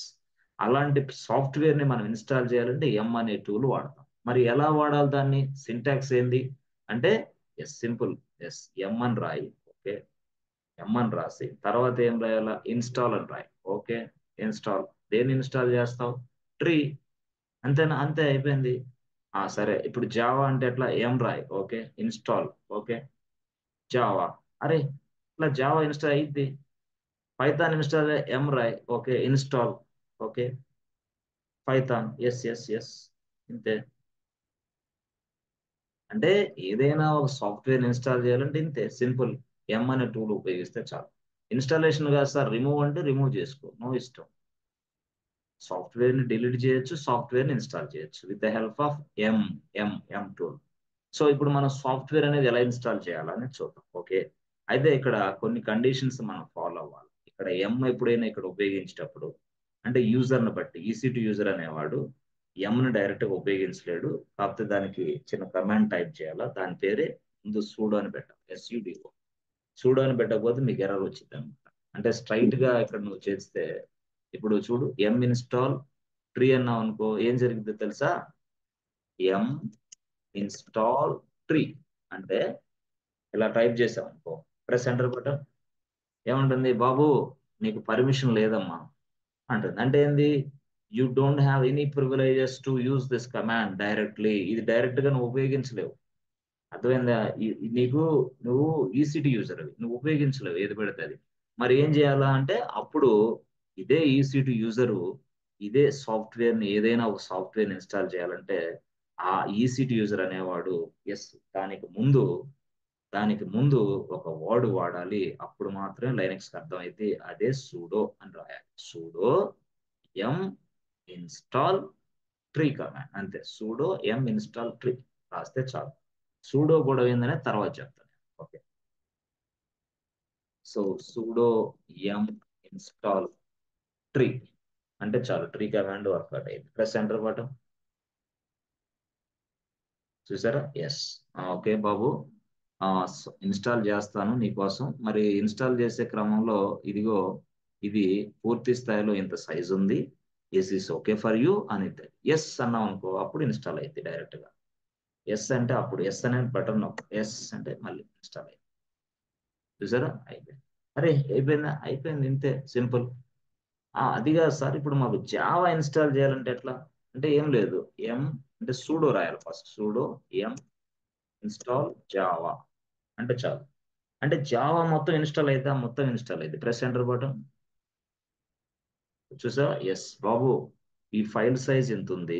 అలాంటి సాఫ్ట్వేర్ ని మనం ఇన్స్టాల్ చేయాలంటే ఎం అనే టూల్ వాడతాం. మరి ఎలా వాడాలి దాన్ని, సింటాక్స్ ఏంది అంటే, ఎస్ సింపుల్, ఎస్ ఎం అని రాయి, ఓకే. ఎం అని రాసి తర్వాత ఏం రాయాలా, ఇన్స్టాల్ అని రాయి, ఓకే. ఇన్స్టాల్, దేన్ని ఇన్స్టాల్ చేస్తావు, ట్రీ. అంతేనా, అంతే అయిపోయింది. సరే, ఇప్పుడు జావా అంటే ఎట్లా, ఏం రాయి, ఓకే, ఇన్స్టాల్, ఓకే, జావా. అరే ఇట్లా జావా ఇన్స్టాల్ అయింది. పైథాన్ ఇన్స్టాల్, ఎం రాయి, okay, install, okay, Python, yes yes yes, ఇంతే. అంటే ఏదైనా ఒక సాఫ్ట్వేర్ ఇన్స్టాల్ చేయాలంటే ఇంతే సింపుల్, ఎం అనే టూల్ ఉపయోగిస్తే చాలు. ఇన్స్టాలేషన్ కాదు సార్, రిమూవ్ అంటే రిమూవ్ చేసుకో, నో ఇష్టం. సాఫ్ట్వేర్ ని డిలీట్ చేయొచ్చు, సాఫ్ట్వేర్ ని ఇన్స్టాల్ చేయొచ్చు with the help of M, M tool. So ఇప్పుడు మనం సాఫ్ట్వేర్ అనేది ఎలా ఇన్స్టాల్ చేయాలని చూద్దాం, ఓకే. అయితే ఇక్కడ కొన్ని కండిషన్స్ మనం ఫాలో అవ్వాలి. ఇక్కడ ఎం ఎప్పుడైనా ఇక్కడ ఉపయోగించేటప్పుడు, అంటే యూజర్ ని బట్టి, ఈసీ2 యూజర్ అనేవాడు ఎంని డైరెక్ట్ గా ఉపయోగించలేడు, కాకపోతే దానికి చిన్న కమాండ్ టైప్ చేయాలా, దాని పేరే ముందు సూడో అని పెట్టాలి, SUDO. సూడో అని పెట్టకపోతే మీకు ఎర్రర్ వచ్చింది అనమాట. అంటే స్ట్రైట్ గా ఇక్కడ నువ్వు చేస్తే, ఇప్పుడు చూడు, ఎం ఇన్స్టాల్ ట్రీ అన్నావు అనుకో, ఏం జరిగిందో తెలుసా, ఎం ఇన్స్టాల్ ట్రీ అంటే ఇలా టైప్ చేసాం అనుకో, ప్రెస్ ఎంటర్ బటన్, ఏముంటుంది, బాబు నీకు పర్మిషన్ లేదమ్మా అంటుంది. అంటే ఏంది, you don't have any privileges to use this command directly. ఇది డైరెక్ట్ గా నువ్వు ఉపయోగించలేవు, అర్థమైందా. నీకు, నువ్వు ఈసీటీ యూజర్ అవి నువ్వు ఉపయోగించలేవు ఏది పెడితే అది. మరి ఏం చేయాలా అంటే, అప్పుడు ఇదే ఈసీటీ యూజరు ఇదే సాఫ్ట్వేర్ ని, ఏదైనా ఒక సాఫ్ట్వేర్ ఇన్స్టాల్ చేయాలంటే ఆ ఈసీటీ యూజర్ అనేవాడు, ఎస్, దానికి ముందు ఒక వర్డ్ వాడాలి, అప్పుడు మాత్రమే లైనక్స్ కి అర్థమైతే, అదే సూడో అని రాయాలి. సూడో ఎం ఇన్స్టాల్ ట్రీ కమాండ్, అంతే. సూడో ఎం ఇన్స్టాల్ ట్రీ రాస్తే చాలు. సూడో కూడా ఏందనే తర్వాత చెప్తాను, ఓకే. సో సూడో ఎం ఇన్స్టాల్ ట్రీ అంటే చాలు, ట్రీ కమాండ్ వర్కౌట్ అయింది. ప్రెస్ ఎంటర్ బటన్, చూసారా, ఎస్. ఓకే బాబు, ఇన్స్టాల్ చేస్తాను నీకోసం. మరి ఇన్స్టాల్ చేసే క్రమంలో ఇదిగో ఇది పూర్తి స్థాయిలో ఇంత సైజ్ ఉంది, ఇస్ ఓకే ఫర్ యూ అని ఎస్ అన్నాం అనుకో, అప్పుడు ఇన్స్టాల్ అయింది డైరెక్ట్ గా. ఎస్ అంటే అప్పుడు ఎస్ అనే బటన్ ఎస్ అంటే మళ్ళీ ఇన్స్టాల్ అయింది. చూసారా, అయిపోయింది. అరే అయిపోయిందా, అయిపోయింది, ఇంతే సింపుల్. అది కాదు సార్, ఇప్పుడు మాకు జావా ఇన్స్టాల్ చేయాలంటే ఎట్లా అంటే ఏం లేదు, ఎం అంటే సూడో రాయాలి ఫస్ట్, సూడో ఎం ఇన్స్టాల్ జావా అంటే చాలు. అంటే జావా మొత్తం ఇన్స్టాల్ అయితే మొత్తం ఇన్స్టాల్ అయింది. Press enter button. చూసా, ఎస్ బాబు ఈ ఫైల్ సైజ్ ఎంత ఉంది,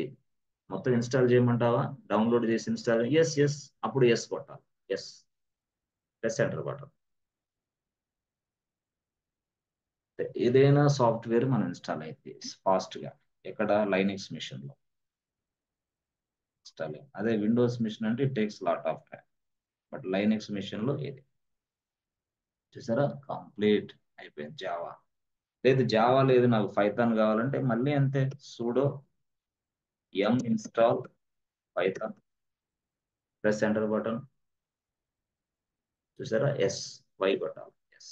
మొత్తం ఇన్స్టాల్ చేయమంటావా, డౌన్లోడ్ చేసి ఇన్స్టాల్, ఎస్ ఎస్, అప్పుడు ఎస్ కొట్టాలి, ఎస్, ప్రెస్ ఎంటర్ బటన్. ఏదైనా సాఫ్ట్వేర్ మనం ఇన్స్టాల్ అయితే ఫాస్ట్ గా, ఎక్కడ లైనక్స్ మిషన్ లో ఇన్స్టాల్. అదే విండోస్ మిషన్ అంటే it takes lot of time, but Linux machine లో ఏది. చూసారా, కంప్లీట్ అయిపోయింది జావా. లేదు జావా లేదు నాకు పైథాన్ కావాలంటే మళ్ళీ అంతే, సూడో ఎం install Python, press enter button. చూసారా, ఎస్, వై కొట్టాలి, ఎస్,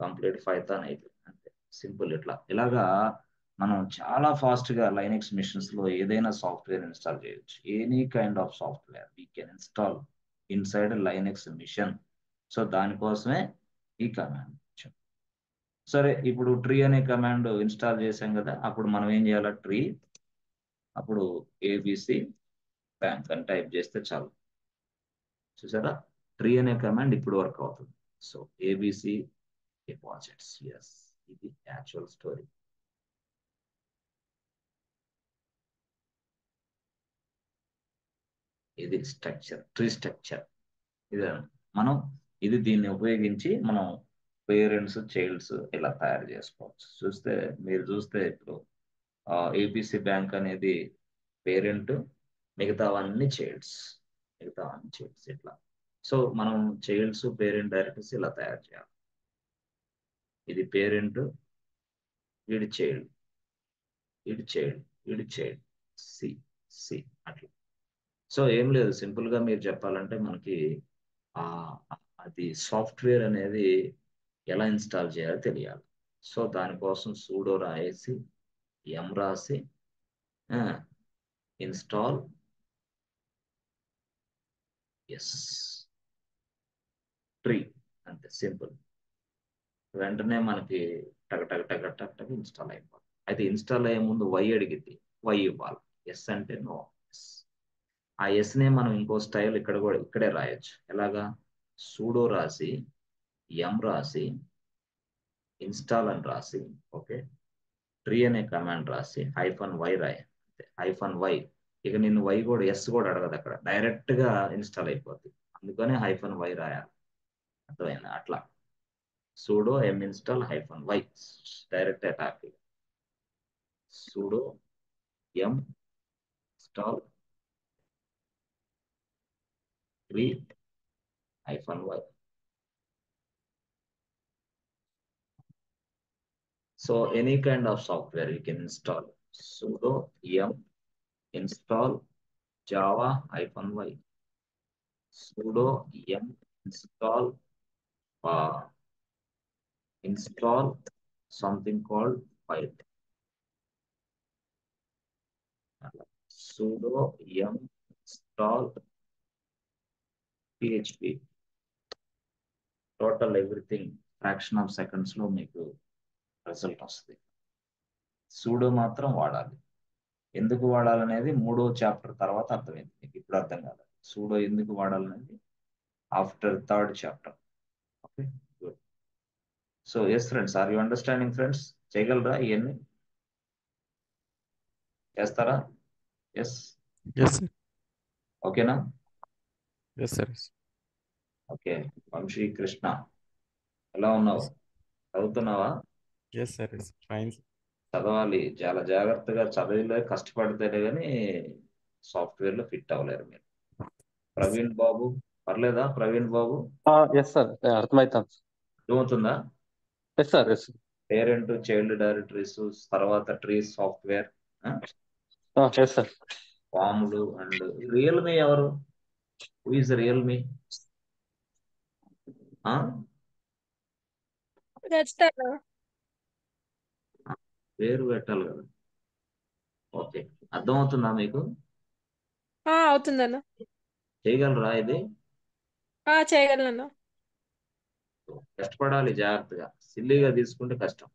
కంప్లీట్ పైథాన్ అయిపోయింది అంతే, సింపుల్. ఇలాగా మనం చాలా ఫాస్ట్ గా లైనక్స్ మిషన్స్ లో ఏదైనా సాఫ్ట్వేర్ ఇన్స్టాల్ చేయొచ్చు. Any kind of software we can install inside Linux machine. So దానికోసమే ఈ కమాండ్. సరే, ఇప్పుడు ట్రీ అనే కమాండ్ ఇన్స్టాల్ చేసాం కదా, అప్పుడు మనం ఏం చేయాలి, ట్రీ, అప్పుడు ఏబిసి బ్యాంక్ అని టైప్ చేస్తే చాలు. చూసారా, ట్రీ అనే కమాండ్ ఇప్పుడు వర్క్ అవుతుంది. సో ఏబిసి డిపాజిట్స్, ఎస్, ఇది యాక్చువల్ స్టోరీ. ఇది స్ట్రక్చర్, ట్రీ స్ట్రక్చర్. ఇది మనం దీన్ని ఉపయోగించి మనం పేరెంట్స్ చైల్డ్స్ ఇలా తయారు చేసుకోవచ్చు. మీరు చూస్తే ఇప్పుడు ఏబిసి బ్యాంక్ అనేది పేరెంట్, మిగతావన్నీ చైల్డ్స్, ఇట్లా. సో మనం చైల్డ్స్ పేరెంట్ డైరెక్టర్స్ ఇలా తయారు చేయాలి. ఇది పేరెంట్, వీడి చైల్డ్, వీడి చైల్డ్, వీడి చైల్డ్, సి సి అట్లా. సో ఏం లేదు, సింపుల్ గా మీరు చెప్పాలంటే మనకి ఆ అది సాఫ్ట్వేర్ అనేది ఎలా ఇన్స్టాల్ చేయాలో తెలియాలి. సో దానికోసం సూడో రాసి ఎం రాసి ఇన్స్టాల్ ఎస్ ట్రీ, అంతే సింపుల్. వెంటనే మనకి టక టక టక టక టక ఇన్స్టాల్ అయిపోతుంది. అయితే ఇన్స్టాల్ అయ్యే ముందు వై అడిగిద్ది, వై ఇవ్వాలి. ఎస్ అంటే నో, ఎస్. ఆ ఎస్ నే మనం ఇంకో స్టైల్ ఇక్కడ కూడా ఇక్కడే రాయొచ్చు. ఎలాగా, సూడో రాసి ఎం రాసి ఇన్స్టాల్ అని రాసి, ఓకే, ట్రీ అనే కమాండ్ రాసి -y రాయ, -y. ఇక నిన్ను వై కూడా, ఎస్ కూడా అడగదు, అక్కడ డైరెక్ట్ గా ఇన్స్టాల్ అయిపోద్ది. అందుకనే -y రాయాలి. అర్థమైంది అట్లా. sudo m install -y, direct attack. sudo m install tree -y. So any kind of software you can install. Sudo m install java -y. Sudo m install something called Python. Sudo m install php. Total everything fraction of seconds లో మీకు result వస్తుంది. Pseudo మాత్రం వాడాలి. ఎందుకు వాడాలనేది 3వ chapter తర్వాత అర్థమైంది మీకు, ఇప్పుడు అర్థం కాదు. సూడో ఎందుకు వాడాలనేది after 3rd chapter. Okay, good. So yes friends, are you understanding friends? చేయగలరా ఇవన్నీ? చేస్తారా? Yes, Yes, sir. ఓకేనా? Yes, sir. Yes. Okay. Vamsi Krishna, ఎలా ఉన్నావు? Yes. చదువుతున్నావా? Yes, sir. Yes. Fine. చదవాలి, చాలా జాగ్రత్తగా చదివిలే, కష్టపడితేనే కానీ సాఫ్ట్వేర్ లో ఫిట్ అవ్వలేరు మీరు. ప్రవీణ్ బాబు, పర్లేదా ప్రవీణ్ బాబు? ఎస్ సార్, అర్థమవుతాను. అర్థమవుతుందా? Yes sir, yes parent child directories, తర్వాత ట్రీ సాఫ్ట్వేర్, ఎస్ సార్. ఫామ్లు. అండ్ రియల్మీ ఎవరు? Who is Realme? ఖచ్చితంగా. పేరు పెట్టాలి కదా. ఓకే, అర్థమవుతుందా మీకు? అవుతుందన్న. చేయగలరా ఇది? చేయగలనన్న. కష్టపడాలి జాగ్రత్తగా, సిల్లీగా తీసుకుంటే కష్టం.